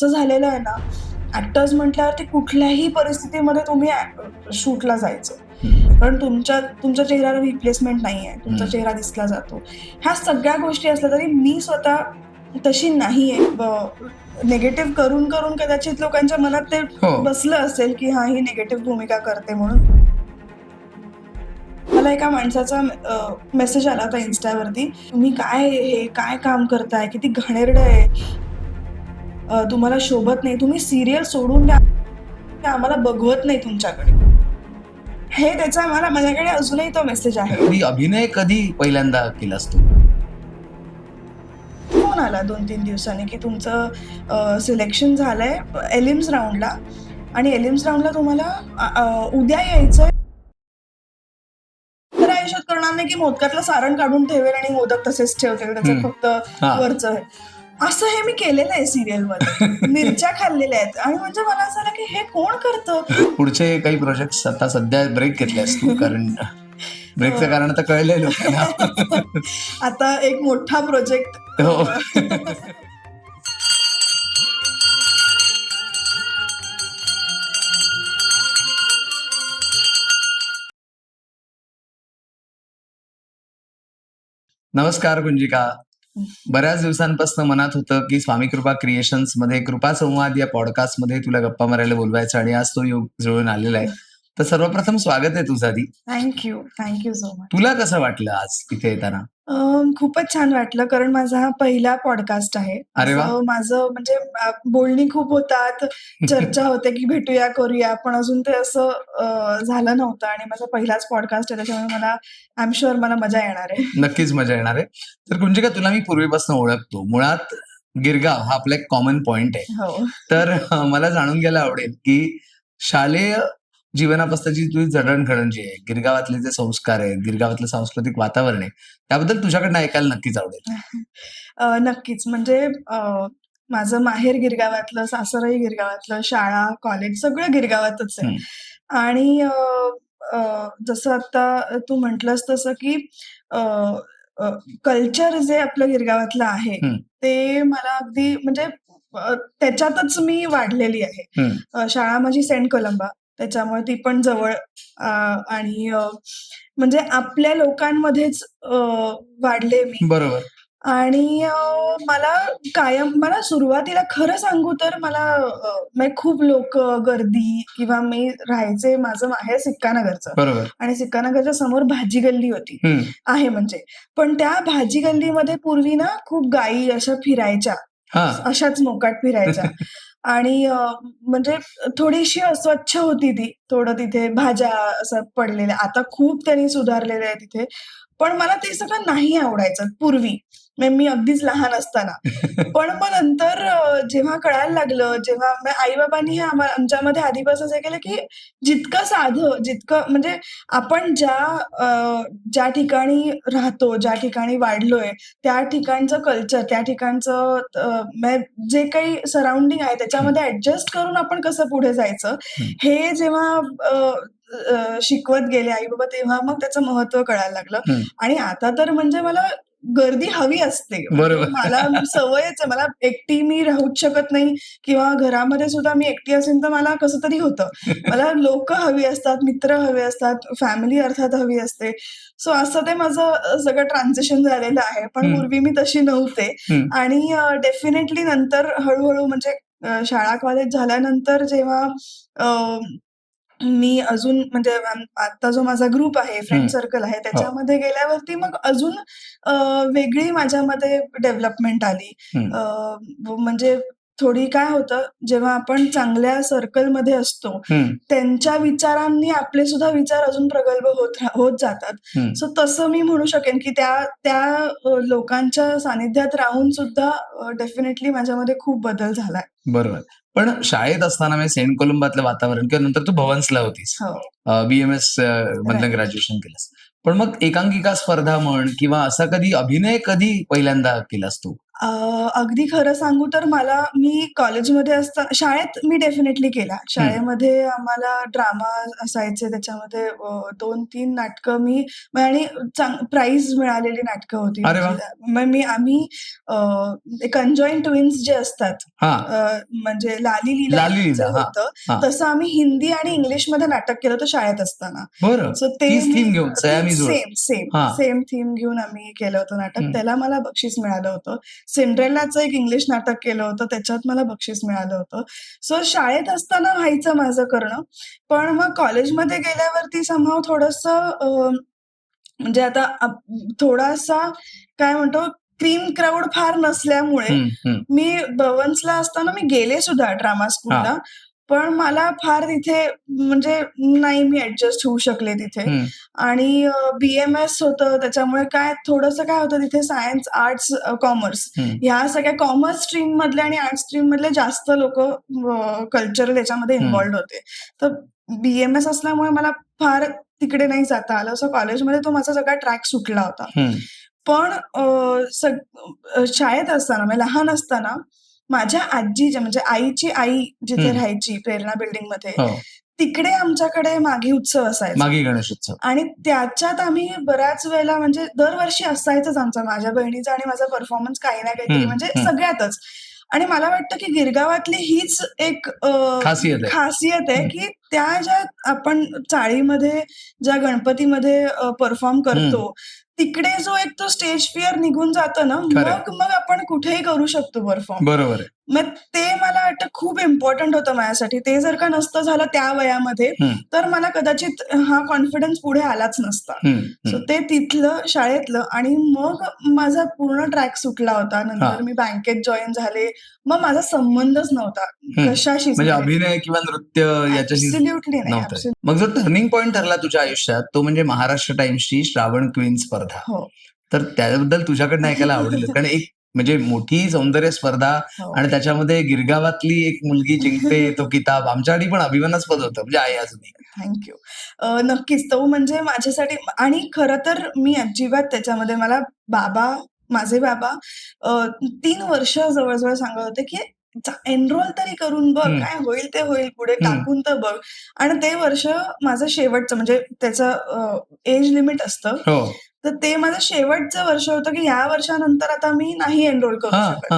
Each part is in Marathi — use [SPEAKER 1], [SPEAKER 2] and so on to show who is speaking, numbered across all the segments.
[SPEAKER 1] असं झालेलं आहे ना, ऍक्टर्स म्हटल्यावरती कुठल्याही परिस्थितीमध्ये तुम्ही शूटला जायचं. कारण तुमच्या चेहऱ्याला रिप्लेसमेंट नाहीये. तुमचा चेहरा दिसला जातो. ह्या सगळ्या गोष्टी असल्या तरी मी स्वतः तशी नाहीये. निगेटिव्ह करून करून कदाचित लोकांच्या मनात ते बसलं असेल, की हा ही निगेटिव्ह भूमिका करते म्हणून. मला एका माणसाचा मेसेज आला होता इन्स्टावरती, तुम्ही काय काम करताय, किती घाणेरडं आहे, तुम्हाला शोभत नाही, तुम्ही सिरियल सोडून द्या, आम्हाला बघवत नाही तुमच्याकडे. हे त्याचा माझ्याकडे अजूनही तो मेसेज आहे.
[SPEAKER 2] अभिनय कधी पहिल्यांदा केलास तू?
[SPEAKER 1] फोन आला 2-3 दिवसांनी की तुमचं सिलेक्शन झालंय एलिम्स राऊंडला आणि एलिम्स राऊंडला तुम्हाला उद्या यायचंय. तर आयुष्यात करणार नाही की मोदकातलं सारण काढून ठेवेल आणि मोदक तसेच ठेवतील, त्याचं फक्त वरचं आहे. असं हे मी केलेलं आहे सिरियलमध्ये. मिरच्या खाल्लेल्या आहेत आणि म्हणजे मला असं आलं की हे कोण करतं.
[SPEAKER 2] पुढचे काही प्रोजेक्ट आता सध्या ब्रेक घेतलेस तू, कारण ब्रेकचं कारण आता कळलंय लोकांना.
[SPEAKER 1] आता एक मोठा प्रोजेक्ट.
[SPEAKER 2] नमस्कार कुंजिका. बऱ्याच दिवसांपासून मनात होतं की स्वामी कृपा क्रिएशन्स मध्ये कृपा संवाद या पॉडकास्ट मध्ये तुला गप्पा मारायला बोलवायचं आणि आज तो योग जुळून आलेला आहे. तर सर्वप्रथम स्वागत आहे तुझं आधी.
[SPEAKER 1] Thank you so much.
[SPEAKER 2] तुला कसं वाटलं आज इथे येताना?
[SPEAKER 1] खूपच छान वाटलं, कारण माझा हा पहिला पॉडकास्ट आहे.
[SPEAKER 2] अरे वा.
[SPEAKER 1] माझं म्हणजे बोलणी खूप होतात, चर्चा होते की भेटूया करूया, पण अजून ते असं झालं नव्हतं आणि माझा पहिलाच पॉडकास्ट आहे, त्याच्यामुळे मला आय एम शुअर मला मजा येणार आहे.
[SPEAKER 2] नक्कीच मजा येणार आहे. तर कुंजिका, तुला मी पूर्वीपासून ओळखतो. मुळात गिरगाव हा आपला एक कॉमन पॉइंट आहे.
[SPEAKER 1] हो.
[SPEAKER 2] तर मला जाणून घ्यायला आवडेल की शालेय जीवनापासूनची तुझी जडणघडण जी आहे, गिरगावातले जे संस्कार आहेत, गिरगावातलं सांस्कृतिक वातावरण आहे, त्याबद्दल तुझ्याकडनं ऐकायला नक्कीच आवडेल.
[SPEAKER 1] नक्कीच. म्हणजे माझं माहेर गिरगावातलं, सासरही गिरगावातलं, शाळा, कॉलेज सगळं गिरगावातच आहे. आणि जसं आता तू म्हटलंस तसं की कल्चर जे आपलं गिरगावातलं आहे, ते मला अगदी म्हणजे त्याच्यातच मी वाढलेली आहे. शाळा माझी सेंट कोलंबा, त्याच्यामुळे ती पण जवळ. आणि म्हणजे आपल्या लोकांमध्येच वाढले मी.
[SPEAKER 2] बरोबर.
[SPEAKER 1] आणि मला सुरुवातीला खरं सांगू तर मला म्हणजे खूप लोक, गर्दी, किंवा मी राहायचे, माझं माहेर सिक्कानगरचं.
[SPEAKER 2] बरोबर.
[SPEAKER 1] आणि सिक्कानगरच्या समोर भाजी गल्ली होती आहे म्हणजे. पण त्या भाजी गल्लीमध्ये पूर्वी ना खूप गायी अशा फिरायच्या, अशाच मोकाट फिरायच्या. आणि म्हणजे थोडीशी अस्वच्छ होती ती, थोडं तिथे भाज्या असं पडलेल्या. आता खूप त्यांनी सुधारलेलं आहे तिथे, पण मला ते सगळं नाही आवडायचं पूर्वी, मी अगदीच लहान असताना. पण मग नंतर जेव्हा कळायला लागलं, जेव्हा आई बाबांनी हे आमच्यामध्ये आधीपासून हे केलं की जितकं साधं, जितकं म्हणजे आपण ज्या ठिकाणी राहतो, ज्या ठिकाणी वाढलोय, त्या ठिकाणचं कल्चर, त्या ठिकाणचं जे काही सराउंडिंग आहे त्याच्यामध्ये ऍडजस्ट करून आपण कसं पुढे जायचं, हे जेव्हा शिकवत गेले आई बाबा, तेव्हा मग त्याचं महत्व कळायला लागलं. आणि आता तर म्हणजे मला गर्दी हवी असते. मला सवयच आहे, मला एकटी मी राहूच शकत नाही, किंवा घरामध्ये सुद्धा मी एकटी असेल तर मला कसं तरी होतं. मला लोक हवी असतात, मित्र हवे असतात, फॅमिली अर्थात हवी असते. सो असं ते माझं सगळं ट्रान्झिशन झालेलं आहे. पण पूर्वी मी तशी नव्हते. आणि डेफिनेटली नंतर हळूहळू म्हणजे शाळा कॉलेज झाल्यानंतर जेव्हा मी अजून म्हणजे आता जो माझा ग्रुप आहे, फ्रेंड सर्कल आहे, त्याच्यामध्ये गेल्यावरती मग अजून वेगळी माझ्यामध्ये डेव्हलपमेंट आली. म्हणजे थोडी काय होतं, जेव्हा आपण चांगल्या सर्कलमध्ये असतो, त्यांच्या विचारांनी आपले सुद्धा विचार अजून प्रगल्भ होत जातात. सो तसं मी म्हणू शकेन की त्या लोकांच्या सानिध्यात राहून सुद्धा डेफिनेटली माझ्यामध्ये खूप बदल झालाय.
[SPEAKER 2] बरोबर. पण शाळेत असताना म्हणजे सेंट कोलंबातलं वातावरण, किंवा नंतर तू भवन्सला होतीस, BMS मधलं ग्रॅज्युएशन केलंस, पण मग एकांकिका स्पर्धा म्हण किंवा असा कधी अभिनय कधी पहिल्यांदा केलास तू?
[SPEAKER 1] अगदी खरं सांगू तर मी कॉलेजमध्ये असताना शाळेत मी डेफिनेटली केला. शाळेमध्ये आम्हाला ड्रामा असायचे त्याच्यामध्ये 2-3 नाटकं आणि प्राइज मिळालेली नाटकं होती.
[SPEAKER 2] अरे वाह!
[SPEAKER 1] आम्ही कंजॉइंट ट्विन्स जे असतात म्हणजे लाली लीला होतं तसं आम्ही हिंदी आणि इंग्लिशमध्ये नाटक केलं होतं शाळेत असताना. सो ते सेम थीम घेऊन आम्ही केलं होतं नाटक. त्याला मला बक्षीस मिळालं होतं. सिंड्रेलाचं एक इंग्लिश नाटक केलं होतं त्याच्यात मला बक्षीस मिळालं होतं. सो शाळेत असताना व्हायचं माझं करणं. पण मग कॉलेजमध्ये गेल्यावरती समहाऊ थोडंसं म्हणजे आता थोडासा काय म्हणतो क्रीम क्राऊड फार नसल्यामुळे मी बवन्सला असताना मी गेले सुद्धा ड्रामा स्कूलला. पण मला फार तिथे म्हणजे नाही मी ऍडजस्ट होऊ शकले तिथे. आणि BMS होतं त्याच्यामुळे थोडंसं काय होतं तिथे सायन्स, आर्ट्स, कॉमर्स ह्या सगळ्या कॉमर्स स्ट्रीम मधले आणि आर्ट्स स्ट्रीम मधले जास्त लोक कल्चरल याच्यामध्ये इन्व्हॉल्व्ड होते. तर BMS असल्यामुळे मला फार तिकडे नाही जाता आलं. सो कॉलेजमध्ये तो माझा सगळा ट्रॅक सुटला होता. पण शाळेत असताना म्हणजे लहान असताना माझ्या आजीच्या म्हणजे आईची आई जिथे राहायची प्रेरणा बिल्डिंगमध्ये तिकडे आमच्याकडे माघी उत्सव असायचा.
[SPEAKER 2] माघी गणेशोत्सव.
[SPEAKER 1] आणि त्याच्यात आम्ही बऱ्याच वेळेला म्हणजे दरवर्षी असायचंच आमचा माझ्या बहिणीचा आणि माझा परफॉर्मन्स काही ना काहीतरी म्हणजे सगळ्यातच. आणि मला वाटतं की गिरगावातली हीच एक खासियत आहे की त्या ज्या आपण चाळीमध्ये ज्या गणपतीमध्ये परफॉर्म करतो तिकडे जो एक तो स्टेज फिअर निघून जातं ना मग आपण कुठेही करू शकतो परफॉर्म.
[SPEAKER 2] बरोबर.
[SPEAKER 1] मग ते मला वाटतं खूप इम्पॉर्टंट होतं माझ्यासाठी. ते जर का नसतं झालं त्या वयामध्ये तर मला कदाचित हा कॉन्फिडन्स पुढे आलाच नसता. सो ते तिथलं शाळेतलं आणि मग माझा पूर्ण ट्रॅक सुटला होता. नंतर मी बँकेत जॉईन झाले. मग माझा संबंधच नव्हता कशाशी
[SPEAKER 2] म्हणजे अभिनय किंवा नृत्य याच्याशी.
[SPEAKER 1] ऍब्सोल्युटली नाही.
[SPEAKER 2] मग जो टर्निंग पॉइंट ठरला तुझ्या आयुष्यात तो म्हणजे महाराष्ट्र टाइम्सची श्रावण क्वीन स्पर्धा. तर त्याबद्दल तुझ्याकडनं ऐकायला आवडेल कारण एक म्हणजे मोठी सौंदर्य स्पर्धा आणि त्याच्यामध्ये गिरगावातली एक मुलगी जिंकते तो किताब आमच्यासाठी पण अभिमानास्पद होतं म्हणजे आहे अजूनही.
[SPEAKER 1] थँक्यू. नक्कीच तो म्हणजे माझ्यासाठी आणि खरं तर मी अजिबात त्याच्यामध्ये माझे बाबा 3 वर्ष जवळजवळ सांगत होते की एनरोल तरी करून बघ काय होईल ते होईल पुढे टाकून तर बघ. आणि ते वर्ष माझं शेवटचं म्हणजे त्याचं एज लिमिट असतं. तर ते माझं शेवटचं वर्ष होतं की या वर्षानंतर आता मी नाही एनरोल करू शकत.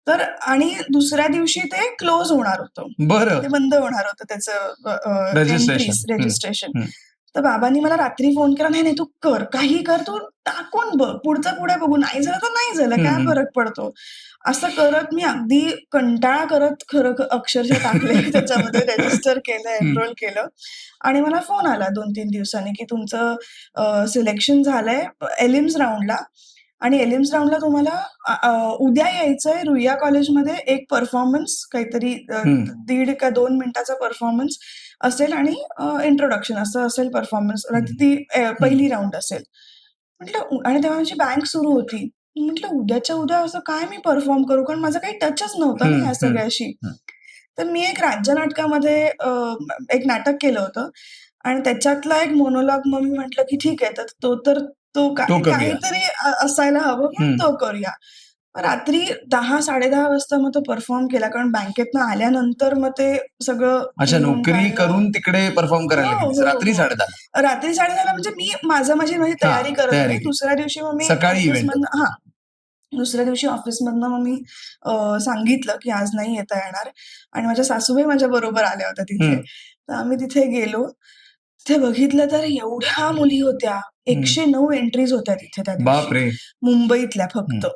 [SPEAKER 1] तर आणि दुसऱ्या दिवशी ते क्लोज होणार होतं. ते बंद होणार होतं त्याचं रजिस्ट्रेशन. तर बाबांनी मला रात्री फोन केला, नाही तू कर काही कर तू टाकून बघ पुढचं पुढे बघू नाही झालं तर नाही झालं काय फरक पडतो. असं करत मी अगदी कंटाळा करत खरं अक्षरशः टाकले त्याच्यामध्ये रजिस्टर केलं एनरोल केलं. आणि मला फोन आला 2-3 दिवसांनी की तुमचं सिलेक्शन झालंय एलिम्स राऊंडला आणि एलिम्स राऊंडला तुम्हाला उद्या यायचंय रुईया कॉलेजमध्ये एक परफॉर्मन्स काहीतरी 1.5 का 2 मिनिटाचा परफॉर्मन्स असेल आणि इंट्रोडक्शन असं असेल परफॉर्मन्स. ती पहिली राऊंड असेल म्हटलं. आणि तेव्हा माझी बँक सुरू होती. म्हटलं उद्याच्या उद्या असं काय मी परफॉर्म करू कारण माझं काही टचच नव्हतं ना या सगळ्याशी. तर मी एक राज्य नाटकामध्ये एक नाटक केलं होतं आणि त्याच्यातला एक मोनोलॉग मग मी म्हटलं की ठीक आहे तर तो काहीतरी असायला हवं म्हणून तो करूया. रात्री 10-10:30 वाजता मग तो परफॉर्म केला कारण बँकेतनं आल्यानंतर मग ते सगळं.
[SPEAKER 2] अच्छा नोकरी करून तिकडे परफॉर्म करायला रात्री 10:30.
[SPEAKER 1] रात्री 10:30 म्हणजे मी माझी तयारी करत होते. दुसऱ्या दिवशी मग मी
[SPEAKER 2] सकाळी
[SPEAKER 1] दुसऱ्या दिवशी ऑफिसमधनं मग मी सांगितलं की आज नाही येता येणार आणि माझ्या सासूबाई माझ्या बरोबर आल्या होत्या तिथे. तर आम्ही तिथे गेलो. तिथे बघितलं तर एवढ्या मुली होत्या. 109 एंट्रीज होत्या तिथे त्या दिवशी मुंबईतल्या फक्त.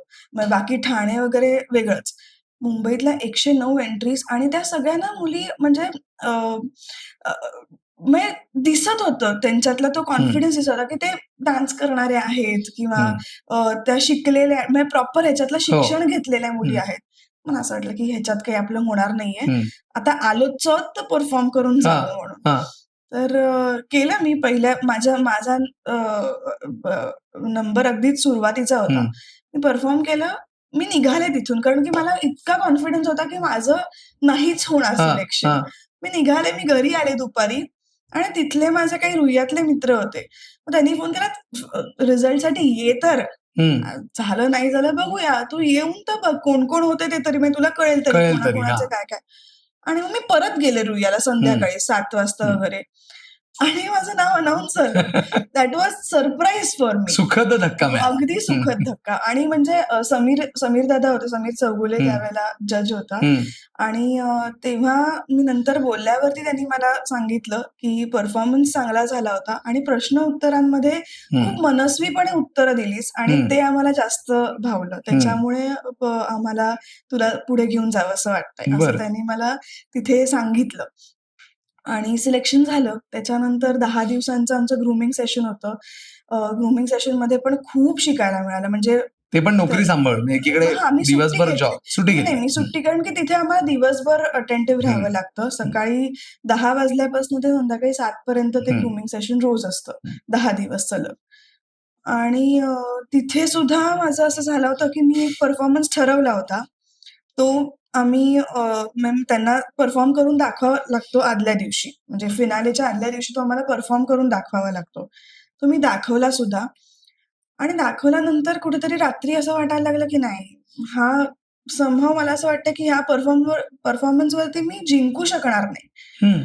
[SPEAKER 1] बाकी ठाणे वगैरे वेगळंच. मुंबईतल्या 109 एंट्रीज आणि त्या सगळ्यांना मुली म्हणजे दिसत होतं त्यांच्यातला तो कॉन्फिडन्स दिसत होता की ते डान्स करणारे आहेत किंवा त्या शिकलेल्या म्हणजे प्रॉपर ह्याच्यातलं शिक्षण घेतलेल्या मुली आहेत. मला असं वाटलं की ह्याच्यात काही आपलं होणार नाहीये. आता आलो तर परफॉर्म करून जावं म्हणून. तर केलं मी पहिल्या माझा नंबर अगदीच सुरुवातीचा होता. मी परफॉर्म केलं. मी निघाले तिथून कारण की मला इतका कॉन्फिडन्स होता की माझं नाहीच होणार सिलेक्शन. मी निघाले. मी घरी आले दुपारी आणि तिथले माझे काही रुईयातले मित्र होते. मग त्यांनी फोन केला रिझल्टसाठी ये तर झालं नाही झालं बघूया, तू येऊन तर बघ कोण कोण होते ते तरी तुला कळेल तरी कोणाचे काय काय. आणि मग मी परत गेले रुईयाला संध्याकाळी 7 वाजता वगैरे आणि माझं नाव अनाऊन्स झालं. That was surprise for me.
[SPEAKER 2] सुखद धक्का.
[SPEAKER 1] अगदी सुखद धक्का. आणि म्हणजे समीर दादा होते, समीर चौगुले त्यावेळेला जज होता. आणि तेव्हा मी नंतर बोलल्यावरती त्यांनी मला सांगितलं की परफॉर्मन्स चांगला झाला होता आणि प्रश्न उत्तरांमध्ये खूप मनस्वीपणे उत्तरं दिलीस आणि ते आम्हाला जास्त भावलं. त्याच्यामुळे आम्हाला तुला पुढे घेऊन जावं असं वाटतंय, असं त्यांनी मला तिथे सांगितलं. आणि सिलेक्शन झालं. त्याच्यानंतर 10 दिवसांचं आमचं ग्रूमिंग सेशन होतं. ग्रूमिंग सेशन मध्ये पण खूप शिकायला मिळालं. म्हणजे
[SPEAKER 2] ते पण नोकरी सांभाळून एकीकडे दिवसभर जॉब सुट्टी घेतली.
[SPEAKER 1] मी सुट्टी, कारण की तिथे आम्हाला दिवसभर अटेंटिव्ह राहावं लागतं. सकाळी 10 वाजल्यापासून ते संध्याकाळी 7 पर्यंत ते ग्रूमिंग सेशन रोज असतं, 10 दिवस सलग. आणि तिथे सुद्धा माझं असं झालं होतं की मी एक परफॉर्मन्स ठरवला होता. तो आम्ही त्यांना परफॉर्म करून दाखवावा लागतो आदल्या दिवशी, म्हणजे फिनालेच्या आदल्या दिवशी तो आम्हाला परफॉर्म करून दाखवावा लागतो. तो मी दाखवला सुद्धा. आणि दाखवल्यानंतर कुठेतरी रात्री असं वाटायला लागलं की नाही, हा समहाव मला असं वाटतं की ह्या परफॉर्मन्सवरती मी जिंकू शकणार नाही.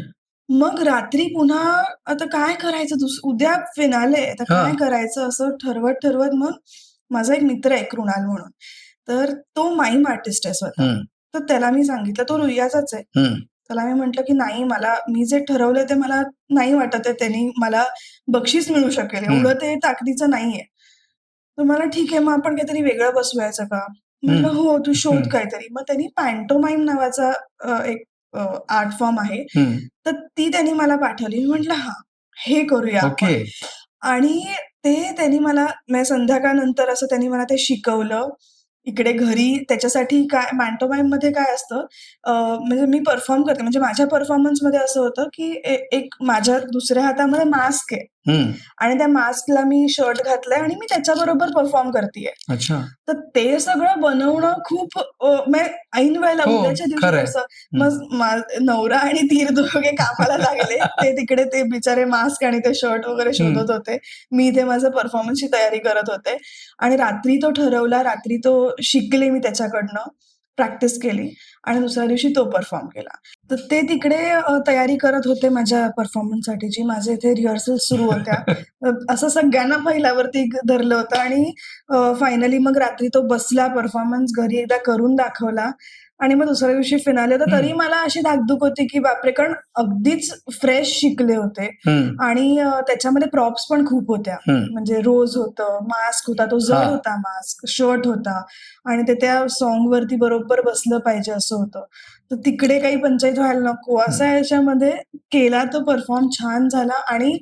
[SPEAKER 1] मग रात्री पुन्हा आता काय करायचं, उद्या फिनाले, आता काय करायचं असं ठरवत मग माझा एक मित्र आहे कृणाल म्हणून, तर तो माईम आर्टिस्ट आहे स्वतः. तर त्याला मी सांगितलं, तो रुईयाचाच आहे. त्याला मी म्हटलं की नाही, मी जे ठरवलंय ते मला नाही वाटत आहे त्यांनी मला बक्षीस मिळू शकेल, एवढं ते ताकदीचं नाहीये. तर मला ठीक आहे, मग आपण काहीतरी वेगळं बसवायचं का? म्हटलं हो, तू शोध काहीतरी. मग त्यांनी पॅन्टोमाईम नावाचा एक आर्ट फॉर्म आहे, तर ती त्यांनी मला पाठवली. मी म्हटलं हा, हे करूया आपण. आणि ते त्यांनी मला संध्याकाळनंतर असं त्यांनी मला ते शिकवलं इकडे घरी. त्याच्यासाठी काय पॅन्टोमाईम मध्ये काय असतं, म्हणजे मी परफॉर्म करते, म्हणजे माझ्या परफॉर्मन्स मध्ये असं होतं की एक माझ्या दुसऱ्या हातामध्ये मास्क आहे आणि त्या मास्कला मी शर्ट घातलंय आणि मी त्याच्याबरोबर परफॉर्म करतेय. तर ते सगळं बनवणं खूप ऐन वेळेला उद्याच्या दिवशी कसं, मग नवरा आणि धीर दोघे कामाला लागले. ते तिकडे ते बिचारे मास्क आणि ते शर्ट वगैरे शोधत होते, मी इथे माझं परफॉर्मन्सची तयारी करत होते. आणि रात्री तो ठरवला, रात्री तो शिकले मी त्याच्याकडनं, प्रॅक्टिस केली आणि दुसऱ्या दिवशी तो परफॉर्म केला. तर ते तिकडे तयारी करत होते माझ्या परफॉर्मन्ससाठीची. माझे इथे रिहर्सल सुरू होत्या. असं सगळ्यांना पहिल्यावरती धरलं होतं आणि फायनली मग रात्री तो बसला परफॉर्मन्स, घरी एकदा करून दाखवला आणि मग दुसऱ्या दिवशी फिनाले होता. तरी मला अशी धाकधूक होती की बापरे, कारण अगदीच फ्रेश शिकले होते आणि त्याच्यामध्ये प्रॉप्स पण खूप होत्या. म्हणजे रोज होतं, मास्क होता, तो जड होता मास्क, शर्ट होता आणि ते त्या सॉन्ग वरती बरोबर बसलं पाहिजे असं होतं. तर तिकडे काही पंचायत व्हायला नको, असा याच्यामध्ये केला तो परफॉर्म, छान झाला. आणि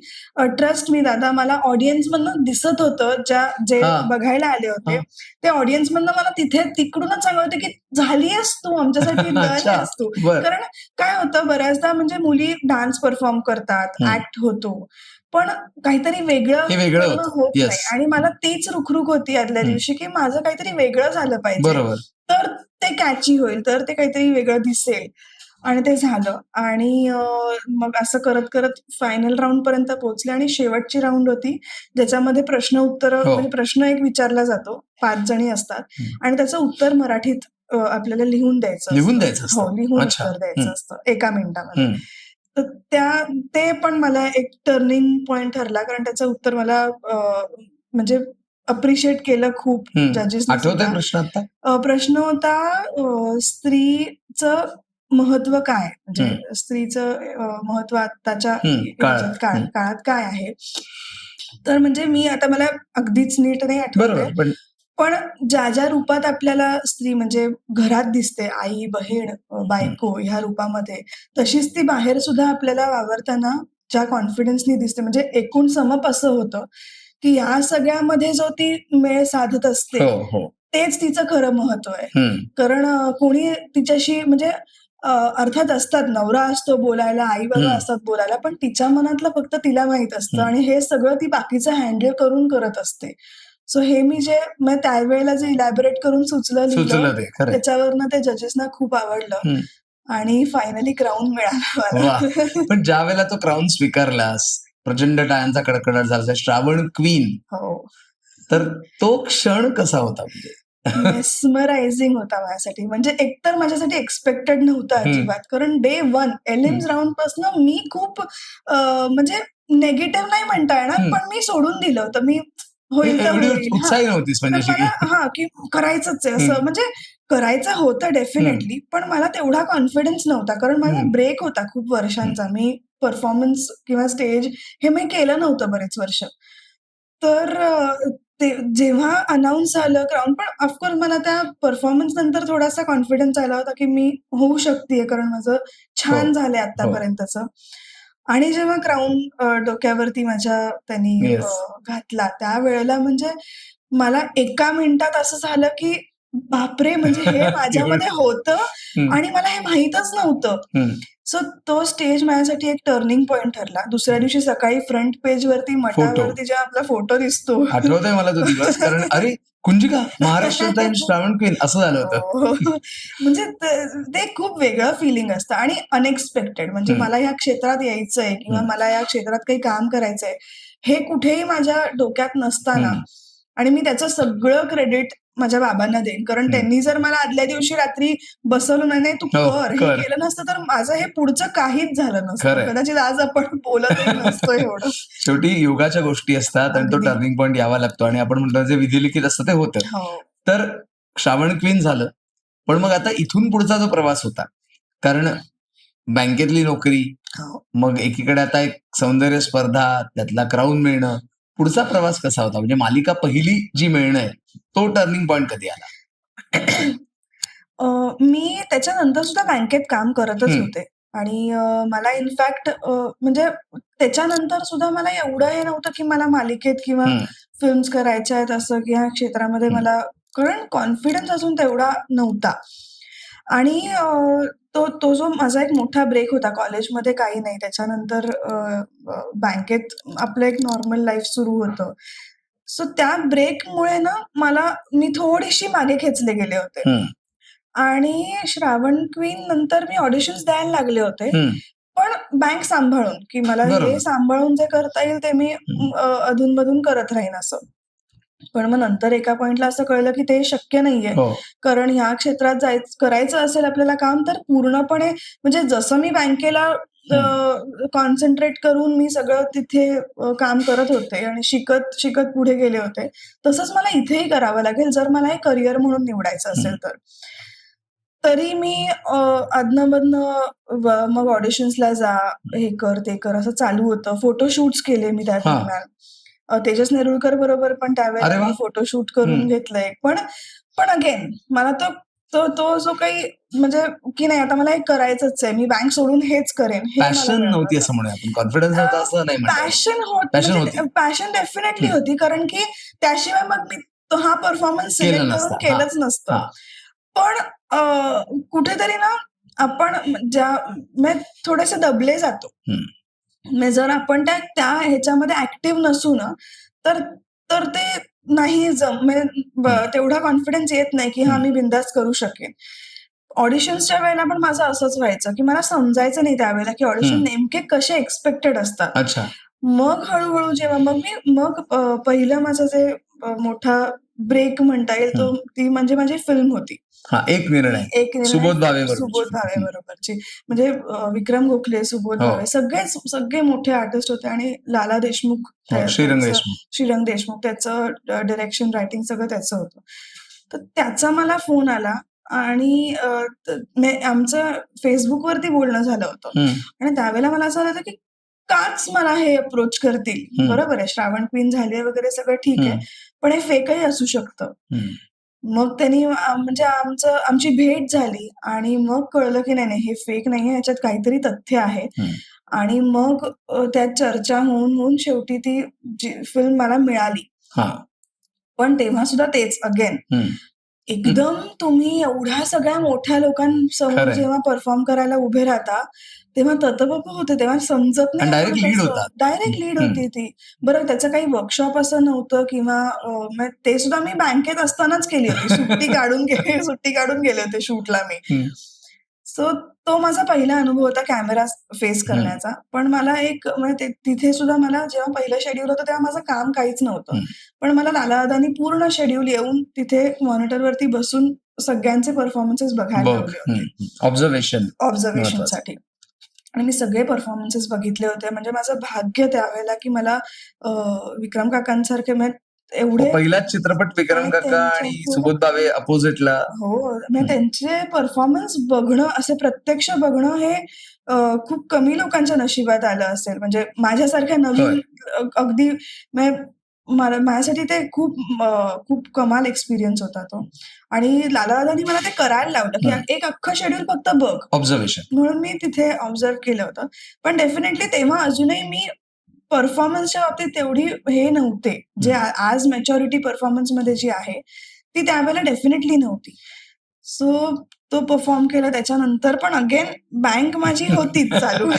[SPEAKER 1] ट्रस्ट मी दादा, मला ऑडियन्स मधनं दिसत होतं, जे बघायला आले होते ते ऑडियन्स मधनं मला तिकडूनच सांगत होते की झालीयस तू, आमच्यासाठी झालीयस तू. कारण काय होतं, बऱ्याचदा म्हणजे मुली डान्स परफॉर्म करतात, ऍक्ट होतो, पण काहीतरी वेगळं होत नाही. आणि मला तीच रुखरुख होती आदल्या दिवशी की माझं काहीतरी वेगळं झालं पाहिजे, तर ते कॅची होईल, तर ते काहीतरी वेगळं दिसेल. आणि ते झालं. आणि मग असं करत करत फायनल राऊंड पर्यंत पोहोचले आणि शेवटची राऊंड होती, ज्याच्यामध्ये प्रश्न उत्तर, म्हणजे प्रश्न एक विचारला जातो, 5 जणी असतात आणि त्याचं उत्तर मराठीत आपल्याला लिहून द्यायचं असतं. लिहून उत्तर द्यायचं असतं 1 मिनिटामध्ये. तर ते पण मला एक टर्निंग पॉइंट ठरला, कारण त्याचं उत्तर मला म्हणजे अप्रिशिएट केलं खूप जजेस.
[SPEAKER 2] आठवतंय प्रश्न आता?
[SPEAKER 1] प्रश्न होता स्त्रीचं महत्व काय, म्हणजे स्त्रीचं महत्व आताच्या काळात काय आहे. तर म्हणजे मला अगदीच नीट नाही आठवत, पण ज्या रूपात आपल्याला स्त्री म्हणजे घरात दिसते, आई, बहीण, बायको ह्या रूपामध्ये, तशीच ती बाहेर सुद्धा आपल्याला वावरताना ज्या कॉन्फिडन्सनी दिसते, म्हणजे एकूण समप असं होतं की या सगळ्यामध्ये जो ती मेळ साधत असते, तेच तिचं खरं महत्व आहे. कारण कोणी तिच्याशी, म्हणजे अर्थात असतात, नवरा असतो बोलायला, आई बाबा असतात बोलायला, पण तिच्या मनातलं फक्त तिला माहित असतं आणि हे सगळं ती बाकीचं हँडल करून करत असते. सो हे मी त्यावेळेला जे इलॅबोरेट करून लिहिलं त्याच्यावरनं ते जजेसना खूप आवडलं आणि फायनली क्राऊन मिळाला.
[SPEAKER 2] पण ज्या वेळेला तो क्राऊन स्वीकारलास, प्रचंड टाळ्यांचा कडकडाट झाला, श्रावण क्वीन. तर तो क्षण कसा होता म्हणजे?
[SPEAKER 1] मेस्मरायझिंग होता माझ्यासाठी. म्हणजे एकतर माझ्यासाठी एक्सपेक्टेड नव्हतं अजिबात. कारण डे 1 एलिम्स राउंड पासून मी खूप म्हणजे निगेटिव्ह नाही म्हणता येणार, पण मी सोडून दिलं होतं. मी होईल तर
[SPEAKER 2] एवढी
[SPEAKER 1] होईल.
[SPEAKER 2] उत्साही नव्हतीस म्हणजे
[SPEAKER 1] पण मला की करायचंच आहे असं. म्हणजे करायचं होतं डेफिनेटली, पण मला तेवढा कॉन्फिडन्स नव्हता. कारण माझा ब्रेक होता खूप वर्षांचा. मी परफॉर्मन्स किंवा स्टेज हे मी केलं नव्हतं बरेच वर्ष. तर ते जेव्हा अनाउन्स झालं क्राउन, पण ऑफकोर्स मला त्या परफॉर्मन्स नंतर थोडासा कॉन्फिडन्स आला होता, की मी होऊ शकतेय कारण माझं छान झालंय आतापर्यंतचं. आणि जेव्हा क्राउन डोक्यावरती माझ्या त्यांनी घातला त्यावेळेला म्हणजे मला एका मिनिटात असं झालं, की बापरे! म्हणजे हे माझ्यामध्ये होतं आणि मला हे माहीतच नव्हतं. सो तो स्टेज माझ्यासाठी एक टर्निंग पॉइंट ठरला. दुसऱ्या दिवशी सकाळी फ्रंट पेजवरती मटावरती जेव्हा आपला फोटो दिसतो.
[SPEAKER 2] आठवतोय मला तो दिवस, कारण अरे कुंजिका महाराष्ट्र टाइम्स श्रावण क्वीन असं झालं होतं.
[SPEAKER 1] म्हणजे ते खूप वेगळं फिलिंग असतं आणि अनएक्सपेक्टेड. म्हणजे मला या क्षेत्रात यायचंय किंवा मला या क्षेत्रात काही काम करायचंय हे कुठेही माझ्या डोक्यात नसताना आणि मी त्याचं सगळं क्रेडिट माझ्या बाबांना देईन. कारण त्यांनी जर मला आदल्या दिवशी रात्री बसवलं नाही तू कर, हे केलं नसतं तर माझं हे पुढचं काहीच झालं नसतं. कदाचित आज आपण बोलतही नसतो एवढं.
[SPEAKER 2] शेवटी योगाच्या गोष्टी असतात आणि तो टर्निंग पॉइंट यावा लागतो आणि आपण म्हणतो जे विधिलिखित असतं ते होतं. तर श्रावण क्वीन झालं, पण मग आता इथून पुढचा जो प्रवास होता, कारण बँकेतली नोकरी, मग एकीकडे आता एक सौंदर्य स्पर्धा, त्यातला क्राऊन मिळणं, पुढचा प्रवास कसा होता? म्हणजे मालिका पहिली जी मिळणं आहे, तो टर्निंग पॉइंट कधी आला?
[SPEAKER 1] मी त्याच्यानंतर सुद्धा बँकेत काम करतच होते आणि मला इनफॅक्ट म्हणजे त्याच्यानंतर सुद्धा मला एवढं हे नव्हतं, की मला मालिकेत किंवा फिल्म्स करायच्या आहेत असं, की ह्या क्षेत्रामध्ये मला कारण कॉन्फिडन्स अजून तेवढा नव्हता. आणि तो जो माझा एक मोठा ब्रेक होता कॉलेजमध्ये काही नाही. त्याच्यानंतर बँकेत आपलं एक नॉर्मल लाईफ सुरू होतं. सो त्या ब्रेकमुळे ना मी थोडीशी मागे खेचले गेले होते. आणि श्रावण क्वीन नंतर मी ऑडिशन्स द्यायला लागले होते. पण बँक सांभाळून, की मला हे सांभाळून जे करता येईल ते मी अधून-मधून करत राहीन असं. पण मग नंतर एका पॉइंटला असं कळलं, की ते शक्य नाहीये. कारण ह्या क्षेत्रात करायचं असेल आपल्याला काम तर पूर्णपणे म्हणजे जसं मी बँकेला कॉन्सन्ट्रेट करून मी सगळं तिथे काम करत होते आणि शिकत पुढे गेले होते. तसंच मला इथेही करावं लागेल जर मला हे करियर म्हणून निवडायचं असेल तर. तरी मी अधनं-मधनं मग ऑडिशन्सला जा, हे कर, ते कर असं चालू होतं. फोटोशूट्स केले मी त्या दरम्यान. तेजस नेरुळकर बरोबर पण त्यावेळेला मी फोटोशूट करून घेतलंय. पण अगेन मला तो जो काही म्हणजे की नाही आता मला हे करायचंच आहे. मी बँक सोडून हेच करेन.
[SPEAKER 2] पॅशन नव्हती असं म्हणूया आपण. कॉन्फिडन्स नव्हता असं नाही म्हणता येईल.
[SPEAKER 1] पॅशन डेफिनेटली होती कारण की त्याशिवाय मग मी हा परफॉर्मन्स सिलेक्ट करून केलंच नसतं. पण कुठेतरी ना आपण म्हणजे थोडेसे दबले जातो. म्हणजे जर आपण त्या ह्याच्यामध्ये ऍक्टिव्ह नसू ना तर ते नाही तेवढा कॉन्फिडन्स येत नाही की मी बिंदास करू शकेन. ऑडिशन्सच्या वेळेला पण माझं असंच व्हायचं की मला समजायचं नाही त्यावेळेला की ऑडिशन नेमके कसे एक्सपेक्टेड असतात. मग हळूहळू जेव्हा मग पहिलं माझं जे मोठा ब्रेक म्हणता येईल ती म्हणजे माझी फिल्म होती.
[SPEAKER 2] एक निर्णय सुबोध भावे
[SPEAKER 1] बरोबरची. म्हणजे विक्रम गोखले, सुबोध भावे सगळे मोठे आर्टिस्ट होते आणि लाला देशमुख, श्रीरंग देशमुख त्याचं डिरेक्शन, रायटिंग सगळं त्याचं होतं. तर त्याचा मला फोन आला आणि आमचं फेसबुकवरती बोलणं झालं होतं आणि त्यावेळेला मला असं झालं की काच मला हे अप्रोच करतील. बरोबर आहे, श्रावण क्वीन झाली वगैरे सगळं ठीक आहे, पण हे फेकही असू शकतं. मग त्यांनी म्हणजे आमची भेट झाली आणि मग कळलं की नाही हे फेक नाहीये, ह्याच्यात काहीतरी तथ्य आहे. आणि मग त्यात चर्चा होऊन शेवटी ती फिल्म मला मिळाली. पण तेव्हा सुद्धा तेच अगेन एकदम तुम्ही एवढ्या सगळ्या मोठ्या लोकांसमोर जेव्हा परफॉर्म करायला उभे राहता तेव्हा ततबप होते, तेव्हा समजत नाही. डायरेक्ट लीड होती ती. बरं त्याचं काही वर्कशॉप असं नव्हतं किंवा ते सुद्धा मी बँकेत असतानाच केली होती. सुट्टी काढून गेले होते शूटला मी. सो तो माझा पहिला अनुभव होता कॅमेरा फेस करण्याचा. पण मला एक म्हणजे तिथे सुद्धा मला जेव्हा पहिलं शेड्यूल होतं तेव्हा माझं काम काहीच नव्हतं. पण मला लाला दादांनी पूर्ण शेड्यूल येऊन तिथे मॉनिटरवरती बसून सगळ्यांचे परफॉर्मन्सेस बघायला लावले होते. ऑब्झर्वेशनसाठी. आणि मी सगळे परफॉर्मन्सेस बघितले होते. म्हणजे माझं भाग्य त्यावेळेला की मला विक्रम काकांसारखे एवढे
[SPEAKER 2] पहिलाच चित्रपट विक्रम काका आणि सुबोध भावे अपोजिटला.
[SPEAKER 1] हो, म्हणजे त्यांचे परफॉर्मन्स बघणं, असं प्रत्यक्ष बघणं हे खूप कमी लोकांच्या नशिबात आलं असेल. म्हणजे माझ्यासारख्या नवीन अगदी माझ्यासाठी ते खूप कमाल एक्सपिरियन्स होता तो. आणि लाला दादांनी मला ते करायला लावलं की एक अख्खं शेड्यूल फक्त बघ,
[SPEAKER 2] ऑब्झर्वेशन.
[SPEAKER 1] म्हणून मी तिथे ऑब्झर्व केलं होतं. पण डेफिनेटली तेव्हा अजूनही मी परफॉर्मन्सच्या बाबतीत तेवढी हे नव्हते. जे आज मॅच्युरिटी परफॉर्मन्समध्ये जी आहे ती त्यावेळेला डेफिनेटली नव्हती. सो तो परफॉर्म केला. त्याच्यानंतर पण अगेन बँक माझी होतीच चालू.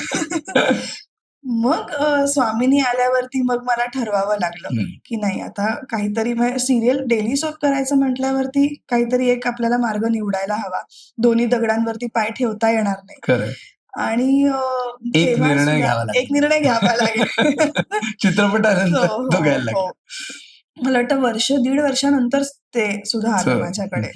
[SPEAKER 1] मग स्वामिनी आल्यावरती मग मला ठरवावं लागलं की नाही आता काहीतरी सिरियल डेली सोप करायचं म्हटल्यावरती काहीतरी एक आपल्याला मार्ग निवडायला हवा. दोन्ही दगडांवरती पाय ठेवता येणार नाही. आणि
[SPEAKER 2] एक निर्णय
[SPEAKER 1] घ्यावा लागेल.
[SPEAKER 2] चित्रपटानंतर तो घ्यायला लागला.
[SPEAKER 1] मला वाटतं 1.5 वर्षानंतर ते सुद्धा आलं माझ्याकडे.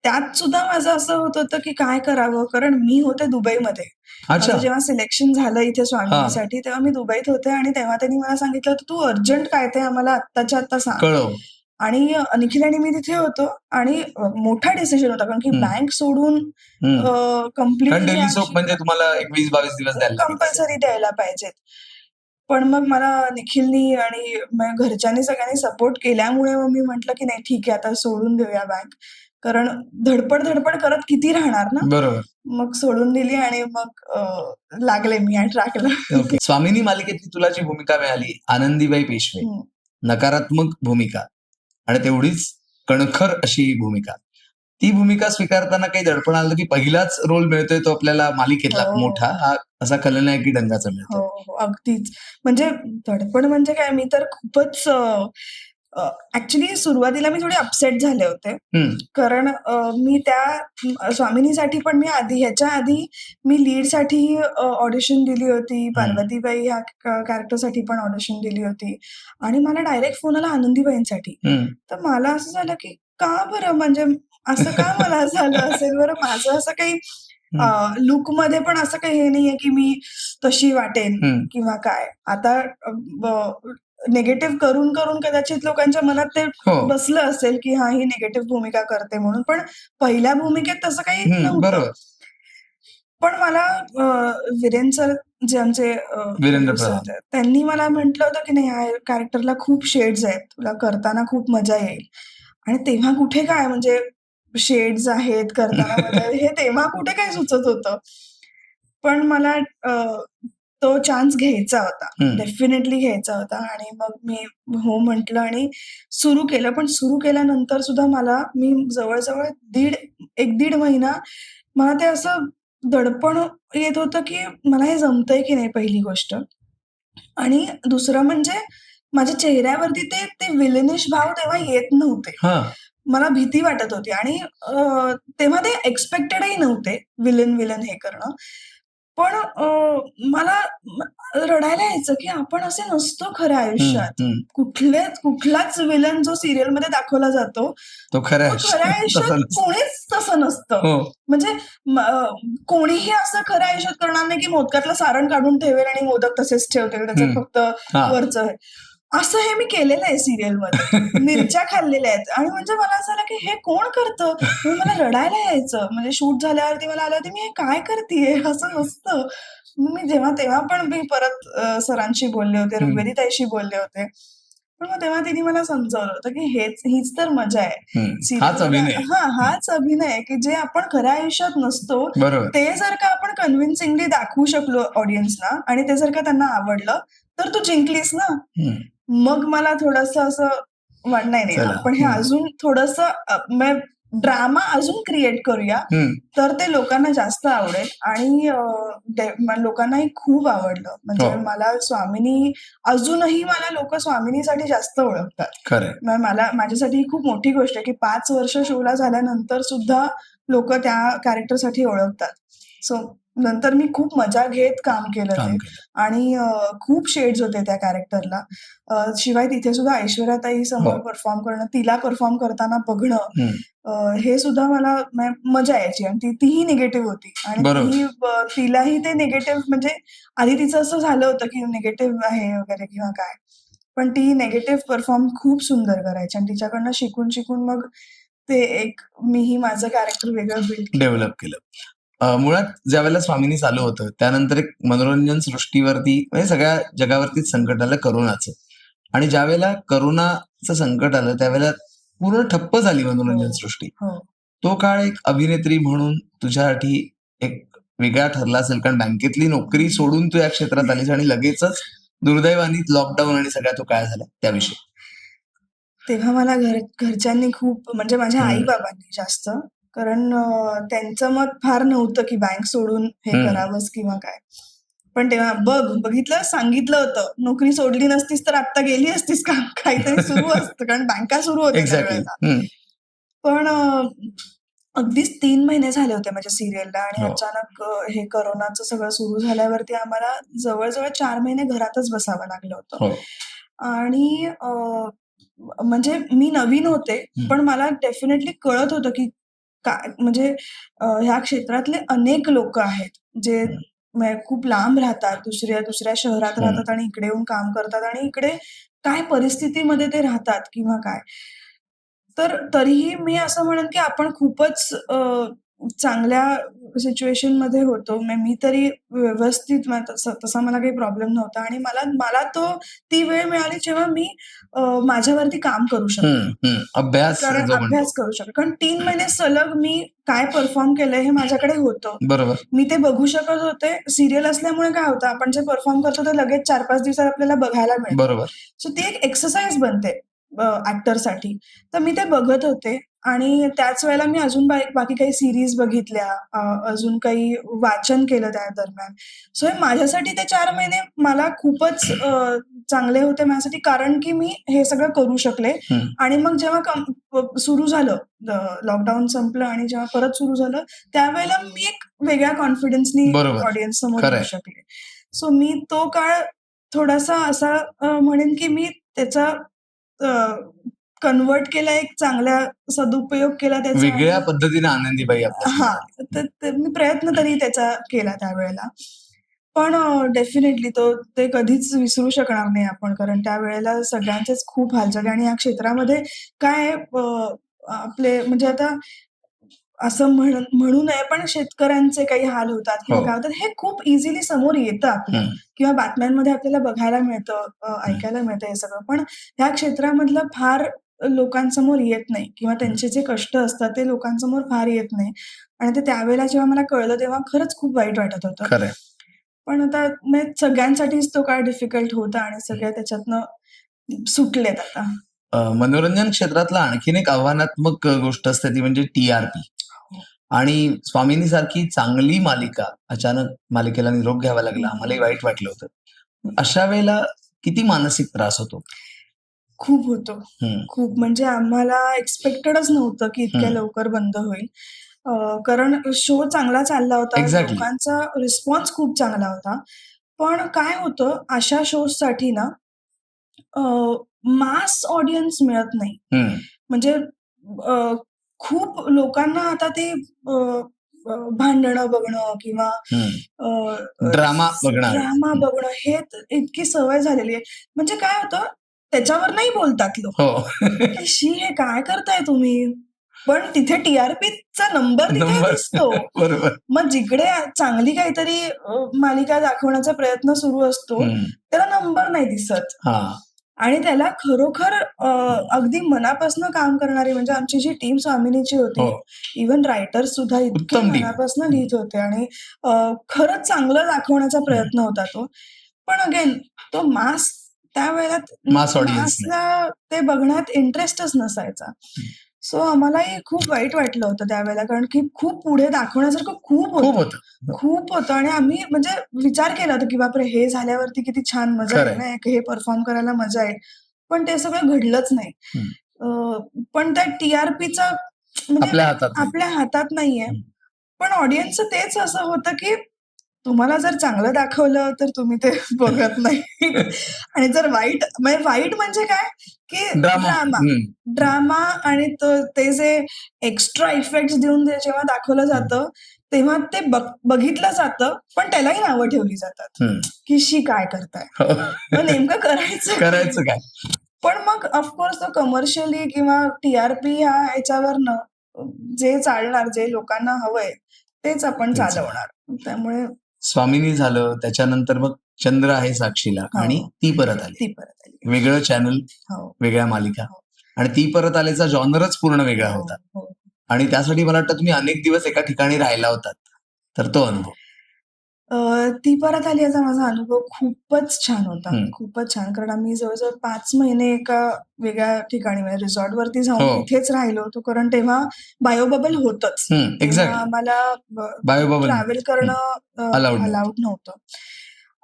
[SPEAKER 1] त्यात सुद्धा माझं असं होत होतं की काय करावं, कारण मी होते दुबईमध्ये. माझं जेव्हा सिलेक्शन झालं इथे स्वामिनीसाठी तेव्हा मी दुबईत होते आणि तेव्हा त्यांनी मला सांगितलं तू अर्जंट काय ते आम्हाला आत्ताच्या आत्ता सांग. आणि निखिल आणि मी तिथे होतो आणि मोठा डिसिजन होता, कारण की बँक सोडून कम्प्लिटली
[SPEAKER 2] म्हणजे तुम्हाला 20-22 दिवस
[SPEAKER 1] कंपल्सरी द्यायला पाहिजेत. पण मग मला निखिलनी आणि घरच्यांनी सगळ्यांनी सपोर्ट केल्यामुळे मग मी म्हटलं की नाही ठीक आहे आता सोडून देऊया बँक, कारण धडपड करत किती राहणार ना.
[SPEAKER 2] बरोबर.
[SPEAKER 1] मग सोडून दिली आणि मग लागले मी या ट्रॅकला.
[SPEAKER 2] स्वामिनी मालिकेतली तुला जी भूमिका मिळाली आनंदीबाई पेशवे, नकारात्मक भूमिका आणि तेवढीच कणखर अशी भूमिका, ती भूमिका स्वीकारताना काही दडपण आलं की पहिलाच रोल मिळतोय तो आपल्याला मालिकेतला मोठा, हा असा खलनायकी ढंगाचा मिळतो.
[SPEAKER 1] हो, अगदीच. म्हणजे दडपण म्हणजे काय, मी तर खूपच ऍक्च्युली सुरुवातीला मी थोडे अपसेट झाले होते, कारण मी त्या स्वामिनीसाठी पण मी ह्याच्या आधी मी लीडसाठी ऑडिशन दिली होती, पार्वतीबाई ह्या कॅरेक्टरसाठी पण ऑडिशन दिली होती आणि मला डायरेक्ट फोन आला आनंदीबाईंसाठी. तर मला असं झालं की का बरं, म्हणजे असं का मला झालं असेल बरं. माझं असं काही लुक मध्ये पण असं काही हे नाहीये की मी तशी वाटेन किंवा काय. आता निगेटिव्ह करून कदाचित लोकांच्या मनात ते बसलं असेल की हा ही निगेटिव्ह भूमिका करते म्हणून, पण पहिल्या भूमिकेत तसं काही नव्हतं. पण मला वीरेन सर जे आमचे त्यांनी मला म्हटलं होतं की नाही ह्या कॅरेक्टरला खूप शेड्स आहेत, तुला करताना खूप मजा येईल. आणि तेव्हा कुठे काय, म्हणजे शेड्स आहेत करताना मजा हे तेव्हा कुठे काय सुचत होतं. पण मला तो चान्स घ्यायचा होता, डेफिनेटली घ्यायचा होता. आणि मग मी हो म्हटलं आणि सुरू केलं. पण सुरू केल्यानंतर सुद्धा मी जवळजवळ 1.5 महिना मला ते असं दडपण येत होतं की मला हे जमतंय की नाही, पहिली गोष्ट. आणि दुसरं म्हणजे माझ्या चेहऱ्यावरती ते विलनिश भाव तेव्हा येत नव्हते. मला भीती वाटत होती आणि तेव्हा ते एक्सपेक्टेडही नव्हते विलन हे करणं. पण मला रडायला यायचं की आपण असे नसतो खऱ्या आयुष्यात. कुठलाच विलन जो सिरियल मध्ये दाखवला जातो तो खऱ्या आयुष्यात कोणीच तसं नसतं. म्हणजे कोणीही असं खऱ्या आयुष्यात करणार नाही की मोदकातलं सारण काढून ठेवेल आणि मोदक तसेच ठेवतील, त्याच्यात फक्त वरचं आहे. असं हे मी केलेलं आहे सिरियलमध्ये. मिरच्या खाल्लेल्या आहेत. आणि म्हणजे मला असं आलं की हे कोण करतं. मला रडायला यायचं. म्हणजे शूट झाल्यावरती मला आलं होतं मी हे काय करतेय, असं नसतं. मी तेव्हा पण मी परत सरांशी बोलले होते, ऋग्वेदीताईशी बोलले होते. पण मग तेव्हा तिने मला समजावलं होतं की हीच तर मजा आहे. हाच अभिनय आहे की जे आपण खऱ्या आयुष्यात नसतो, ते जर का आपण कन्व्हिन्सिंगली दाखवू शकलो ऑडियन्सला आणि ते जर का त्यांना आवडलं तर तू जिंकलीस ना. मग मला थोडंसं असं नाही आपण हे अजून थोडंसं ड्रामा अजून क्रिएट करूया तर ते लोकांना जास्त आवडेल. आणि लोकांनाही खूप आवडलं. म्हणजे मला स्वामिनी, अजूनही मला लोक स्वामिनीसाठी जास्त ओळखतात. माझ्यासाठी ही खूप मोठी गोष्ट आहे की 5 वर्ष शोला झाल्यानंतर सुद्धा लोक त्या कॅरेक्टरसाठी ओळखतात. सो नंतर मी खूप मजा घेत काम केलं
[SPEAKER 2] काम
[SPEAKER 1] ते.
[SPEAKER 2] केलं.
[SPEAKER 1] आणि खूप शेड्स होते त्या कॅरेक्टरला. शिवाय तिथे सुद्धा ऐश्वर्याताई समोर
[SPEAKER 2] हो.
[SPEAKER 1] परफॉर्म करणं, तिला परफॉर्म करताना बघणं,
[SPEAKER 2] हं.
[SPEAKER 1] हे सुद्धा मला मजा यायची. आणि तीही निगेटिव्ह होती आणि
[SPEAKER 2] बरोबर.
[SPEAKER 1] तिलाही ते निगेटिव्ह म्हणजे आधी तिचं असं झालं होतं की निगेटिव्ह आहे वगैरे किंवा काय. पण ती निगेटिव्ह परफॉर्म खूप सुंदर करायची आणि तिच्याकडनं शिकून मग ते मीही माझं कॅरेक्टर वेगळं बिल्ड
[SPEAKER 2] डेव्हलप केलं. मुळात ज्यावेळेला स्वामिनी चालू होतं त्यानंतर एक मनोरंजन सृष्टीवरती म्हणजे सगळ्या जगावरतीच संकट आलं करोनाचं. आणि ज्यावेळेला करोनाचं संकट आलं त्यावेळेला पूर्ण ठप्प झाली मनोरंजन सृष्टी. तो काळ एक अभिनेत्री म्हणून तुझ्यासाठी एक वेगळा ठरला असेल, कारण बँकेतली नोकरी सोडून तू या क्षेत्रात आलीस आणि लगेचच दुर्दैवाने लॉकडाऊन आणि सगळा तो काळ झाला त्याविषयी.
[SPEAKER 1] तेव्हा मला घरच्यांनी खूप म्हणजे माझ्या आई-बाबांनी जास्त, कारण त्यांचं मत फार नव्हतं की बँक सोडून हे करावंस किंवा काय. पण तेव्हा बघितलं, सांगितलं होतं. नोकरी सोडली नसतीस तर आता गेली असतीस का? काहीतरी सुरू असतं, कारण बँका सुरू होत्या त्यावेळेला. पण अगदीच 3 महिने झाले होते माझ्या सिरियलला आणि अचानक हे करोनाचं सगळं सुरू झाल्यावरती आम्हाला जवळ-जवळ 4 महिने घरातच बसावं लागलं होतं. आणि म्हणजे मी नवीन होते, पण मला डेफिनेटली कळत होतं की काय म्हणजे ह्या क्षेत्रातले अनेक लोकं आहेत, जे खूप लांब राहतात, दुसऱ्या शहरात राहतात आणि इकडे येऊन काम करतात आणि इकडे काय परिस्थितीमध्ये ते राहतात किंवा काय. तर तरीही मी असं म्हणेन की आपण खूपच चांगल्या सिच्युएशनमध्ये होतो. मी तरी व्यवस्थित तसा मला काही प्रॉब्लेम नव्हता आणि मला ती वेळ मिळाली जेव्हा मी माझ्यावरती काम करू शकले. कारण अभ्यास करू शकले. कारण 3 महिने सलग मी काय परफॉर्म केलंय हे माझ्याकडे होतं.
[SPEAKER 2] बरोबर.
[SPEAKER 1] मी ते बघू शकत होते. सीरियल असल्यामुळे काय होतं, आपण जे परफॉर्म करतो ते लगेच 4-5 दिवसात आपल्याला बघायला मिळतं.
[SPEAKER 2] बरोबर.
[SPEAKER 1] सो ती एक एक्सरसाइज बनते ॲक्टरसाठी. तर मी ते बघत होते आणि त्याच वेळेला मी अजून बाकी काही सीरीज बघितल्या, अजून काही वाचन केलं त्या दरम्यान. सो हे माझ्यासाठी ते 4 महिने मला खूपच चांगले होते माझ्यासाठी, कारण की मी हे सगळं करू शकले. आणि मग जेव्हा सुरू झालं, लॉकडाऊन संपलं आणि जेव्हा परत सुरू झालं, त्यावेळेला मी एक वेगळ्या कॉन्फिडन्सनी ऑडियन्स समोर येऊ शकले. सो मी तो काळ थोडासा असा म्हणेन की मी त्याचा कन्व्हर्ट केला, एक चांगला सदुपयोग केला त्याचा.
[SPEAKER 2] वेगळ्या पद्धतीने आनंदीबाई
[SPEAKER 1] तर मी प्रयत्न तरी त्याचा केला त्यावेळेला. पण डेफिनेटली ते कधीच विसरू शकणार नाही आपण, कारण त्यावेळेला सगळ्यांचेच खूप हाल झाले आणि या क्षेत्रामध्ये काय आपले म्हणजे आता असं म्हणू नये, पण शेतकऱ्यांचे काही हाल होतात किंवा काय होतात हे खूप इझिली समोर येतं आपल्या किंवा बातम्यांमध्ये आपल्याला बघायला मिळतं, ऐकायला मिळतं हे सगळं. पण ह्या क्षेत्रामधलं फार लोकांसमोर येत नाही किंवा त्यांचे जे कष्ट असतात ते लोकांसमोर फार येत नाही. आणि ते त्यावेळेला जेव्हा मला कळलं तेव्हा खरंच खूप वाईट वाटत होतं. पण आता सगळ्यांसाठीच तो काळ डिफिकल्ट होता आणि सगळे त्याच्यातनं सुटलेत आता.
[SPEAKER 2] मनोरंजन क्षेत्रातला आणखीन एक आव्हानात्मक गोष्ट असते ती म्हणजे TRP. आणि स्वामिनी सारखी चांगली मालिका अचानक मालिकेला निरोप घ्यावा लागला, आम्हालाही वाईट वाटलं होतं. अशा वेळेला किती मानसिक त्रास होतो?
[SPEAKER 1] खूप होतो. खूप म्हणजे आम्हाला एक्सपेक्टेडच नव्हतं की इतक्या लवकर बंद होईल. कारण शो चांगला चालला होता. लोकांचा रिस्पॉन्स खूप चांगला होता. पण काय होतं अशा शोजसाठी ना मास ऑडियन्स मिळत नाही. म्हणजे खूप लोकांना आता ते भांडणं बघणं किंवा
[SPEAKER 2] ड्रामा
[SPEAKER 1] बघणं हे इतकी सवय झालेली आहे. म्हणजे काय होतं त्याच्यावर नाही बोलतात लोक. शी हे काय करताय तुम्ही? पण तिथे TRPचा नंबर तिथे दिसतो. मग जिकडे चांगली काहीतरी मालिका दाखवण्याचा प्रयत्न सुरू असतो त्याला नंबर नाही दिसत. आणि त्याला खरोखर अगदी मनापासून काम करणारी म्हणजे आमची जी टीम स्वामिनीची होती, इव्हन रायटर्स सुद्धा इतके मनापासून लिहित होते आणि खरंच चांगलं दाखवण्याचा प्रयत्न होता तो. पण अगेन तो मास त्यावेळेला मासला ते बघण्यात इंटरेस्टच नसायचा. सो आम्हालाही खूप वाईट वाटलं होतं त्यावेळेला, कारण की खूप पुढे दाखवण्यासारखं खूप होतं आणि आम्ही म्हणजे विचार केला होता की बापरे हे झाल्यावरती किती छान मजा येईल ना, हे परफॉर्म करायला मजा येईल. पण ते सगळं घडलंच नाही. पण त्या TRPचा म्हणजे आपल्या हातात नाहीये. पण ऑडियन्सचं तेच असं होतं की तुम्हाला जर चांगलं दाखवलं तर तुम्ही ते बघत नाही आणि जर वाईट म्हणजे काय की ड्रामा आणि ते जे एक्स्ट्रा इफेक्ट्स देऊन जेव्हा दाखवलं जातं तेव्हा ते बघितलं जातं पण त्यालाही नावं ठेवली जातात की शी काय करताय, मग नेमकं करायचं
[SPEAKER 2] काय.
[SPEAKER 1] पण मग ऑफकोर्स तो कमर्शियली किंवा TRP ह्याच्यावर जे चालणार, जे लोकांना हवंय तेच आपण चालवणार. त्यामुळे
[SPEAKER 2] स्वामिनी झालं, त्याच्यानंतर मग चंद्र आहे साक्षीला आणि ती परत आली, वेगळं चॅनल, वेगळ्या मालिका आणि ती परत आल्याचा जॉनरच पूर्ण वेगळा होता आणि त्यासाठी मला वाटतं तुम्ही अनेक दिवस एका ठिकाणी राहिला होतात, तर तो अनुभव.
[SPEAKER 1] ती परत आली याचा माझा अनुभव खूपच छान होता, खूपच छान. कारण आम्ही जवळजवळ 5 महिने एका वेगळ्या ठिकाणी म्हणजे रिसॉर्टवरती जाऊन तिथेच राहिलो होतो, कारण तेव्हा बायोबबल होतच. आम्हाला ट्रॅव्हल करणं अलाउड नव्हतं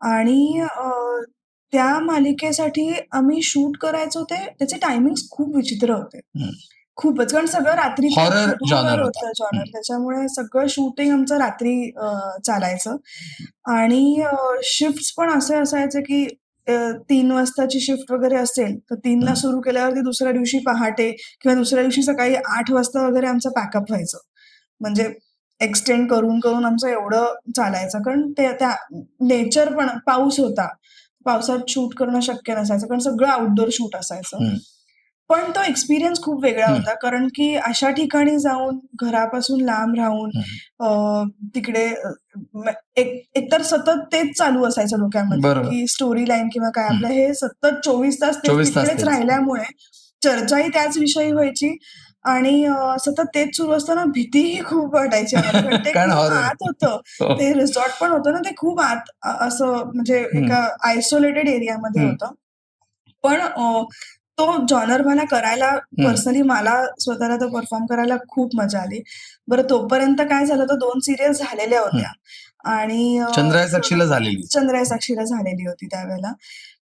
[SPEAKER 1] आणि त्या मालिकेसाठी आम्ही शूट करायचो त्याचे टायमिंग्स खूप विचित्र होते, खूपच. कारण सगळं रात्री
[SPEAKER 2] जॉनर
[SPEAKER 1] होतं जॉनर, त्याच्यामुळे सगळं शूटिंग आमचं रात्री चालायचं आणि शिफ्ट पण असे असायचे की 3 वाजताची शिफ्ट वगैरे असेल तर 3ला सुरू केल्यावरती दुसऱ्या दिवशी पहाटे किंवा दुसऱ्या दिवशी सकाळी 8 वाजता वगैरे आमचं पॅकअप व्हायचं. म्हणजे एक्सटेंड करून आमचं एवढं चालायचं, कारण त्या नेचर पण पाऊस होता, पावसात शूट करणं शक्य नसायचं कारण सगळं आउटडोर शूट असायचं. पण तो एक्सपिरियन्स खूप वेगळा होता, कारण की अशा ठिकाणी जाऊन घरापासून लांब राहून तिकडे एकतर सतत तेच चालू असायचं डोक्यामध्ये की स्टोरी लाईन किंवा काय आपलं, हे सतत 24 तास तिकडेच राहिल्यामुळे चर्चाही त्याच विषयी व्हायची आणि सतत तेच सुरू असताना भीतीही खूप वाटायची आम्हाला. ते खूप आत होतं, ते रिसॉर्ट पण होतं ना, ते खूप आत असं म्हणजे एका आयसोलेटेड एरियामध्ये होतं. पण तो जॉनर मला करायला पर्सनली मला स्वतःला तो परफॉर्म करायला खूप मजा आली. बरं, तोपर्यंत काय झालं, तर 2 सिरियल झालेल्या होत्या आणि
[SPEAKER 2] चंद्राय साक्षीला
[SPEAKER 1] झालेली होती त्यावेळेला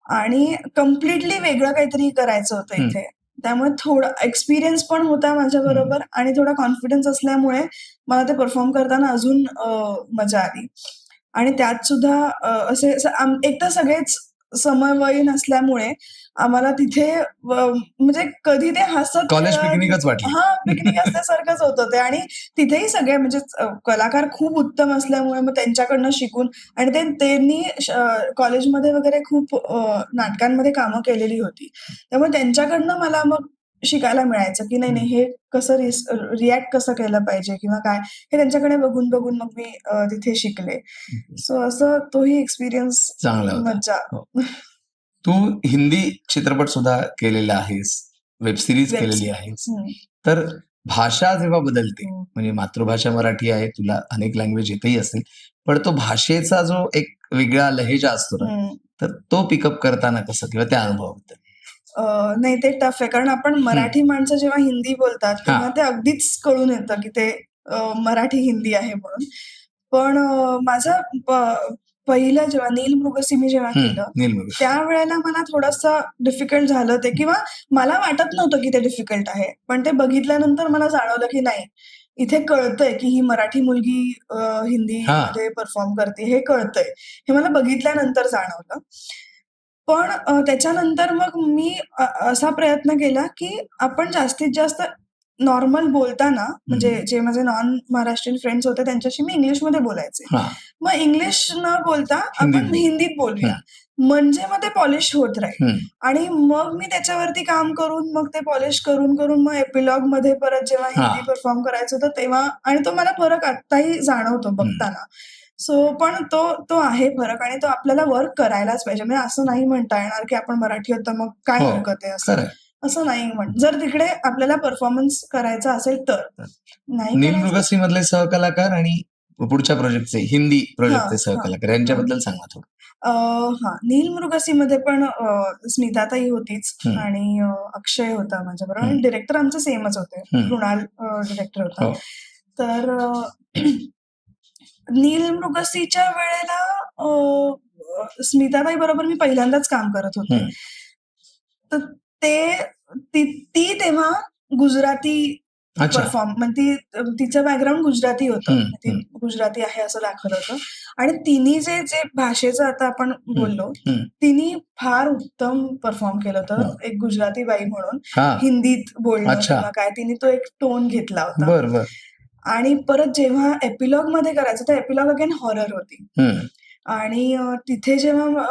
[SPEAKER 1] आणि कम्प्लिटली वेगळं काहीतरी करायचं होतं इथे. त्यामुळे थोडा एक्सपिरियन्स पण होता माझ्याबरोबर आणि थोडा कॉन्फिडन्स असल्यामुळे मला ते परफॉर्म करताना अजून मजा आली आणि त्यात सुद्धा असे एक तर सगळेच समवयीन असल्यामुळे आम्हाला तिथे म्हणजे कधी ते हसत
[SPEAKER 2] कॉलेज पिकनिकच वाटली.
[SPEAKER 1] पिकनिक असल्यासारखंच होतं ते आणि तिथेही सगळे म्हणजे कलाकार खूप उत्तम असल्यामुळे मग त्यांच्याकडनं शिकून आणि त्यांनी कॉलेजमध्ये वगैरे खूप नाटकांमध्ये कामं केलेली होती, त्यामुळे त्यांच्याकडनं मला मग शिकायला मिळायचं की नाही हे कसं रिॲक्ट कसं केलं पाहिजे किंवा काय, हे त्यांच्याकडे बघून मग मी तिथे शिकले. सो असं तोही एक्सपिरियन्स
[SPEAKER 2] चांगला
[SPEAKER 1] मज्जा.
[SPEAKER 2] तू हिंदी चित्रपट सुद्धा केलेला आहेस, वेब सिरीज केलेली आहेस, तर भाषा जेव्हा बदलते म्हणजे मातृभाषा मराठी आहे, तुला अनेक लँग्वेज येतही असतील, पण तो भाषेचा जो एक वेगळा लहेजा असतो ना, तर तो पिकअप करताना कसं किंवा त्या अनुभवाबद्दल?
[SPEAKER 1] नाही, ते टफ आहे, कारण आपण मराठी माणसं जेव्हा हिंदी बोलतात तेव्हा ते अगदीच कळून येतं की ते मराठी हिंदी आहे म्हणून. पण माझं पहिलं जेव्हा नील मृगसी मी जेव्हा केलं त्यावेळेला मला थोडंसं डिफिकल्ट झालं ते, किंवा मला वाटत नव्हतं की ते डिफिकल्ट आहे, पण ते बघितल्यानंतर मला जाणवलं की नाही, इथे कळतंय की ही मराठी मुलगी हिंदीमध्ये परफॉर्म करते, हे कळतंय, हे मला बघितल्यानंतर जाणवलं. पण त्याच्यानंतर मग मी असा प्रयत्न केला की आपण जास्तीत जास्त नॉर्मल बोलताना, म्हणजे जे माझे नॉन महाराष्ट्रीयन फ्रेंड्स होते त्यांच्याशी मी इंग्लिशमध्ये बोलायचे, मग इंग्लिश न बोलता आपण हिंदीत बोलूया, म्हणजे मग ते पॉलिश होत राहील. आणि मग मी त्याच्यावरती काम करून मग ते पॉलिश करून मग एपिलॉग मध्ये परत जेव्हा हिंदी परफॉर्म करायचं होतं तेव्हा, आणि तो मला फरक आत्ताही जाणवतो बघताना. सो पण तो आहे फरक आणि तो आपल्याला वर्क करायलाच पाहिजे. म्हणजे असं नाही म्हणता येणार की आपण मराठी आहोत तर मग काय हरकत आहे, असं नाही जर तिकडे आपल्याला परफॉर्मन्स करायचा असेल तर. नाही
[SPEAKER 2] नील मृगसी मधले सहकलाकार आणि पुढच्या प्रोजेक्टचे हिंदी प्रोजेक्टचे सहकलाकार यांच्याबद्दल सांगा थोडं.
[SPEAKER 1] नील मृगसी मध्ये पण स्मिताताई होतीच आणि अक्षय होता माझ्याबरोबर आणि डिरेक्टर आमचे सेमच होते, कृणाल डिरेक्टर होता. तर नील मृगसीच्या वेळेला स्मिताताई बरोबर मी पहिल्यांदाच काम करत होते, तर ती तेव्हा गुजराती
[SPEAKER 2] अच्छा.
[SPEAKER 1] परफॉर्म म्हणजे तिचं बॅकग्राऊंड गुजराती होतं. ती
[SPEAKER 2] हम्म.
[SPEAKER 1] गुजराती आहे असं दाखवलं होतं. आणि तिने जे भाषेचं आता आपण बोललो, तिने फार उत्तम परफॉर्म केलं होतं. एक गुजराती बाई म्हणून हिंदीत बोलणं
[SPEAKER 2] अच्छा.
[SPEAKER 1] किंवा काय, तिने तो एक टोन घेतला होता.
[SPEAKER 2] बरं.
[SPEAKER 1] आणि परत जेव्हा एपिलॉग मध्ये करायचं तर एपिलॉग अगेन हॉरर होती. आणि तिथे जेव्हा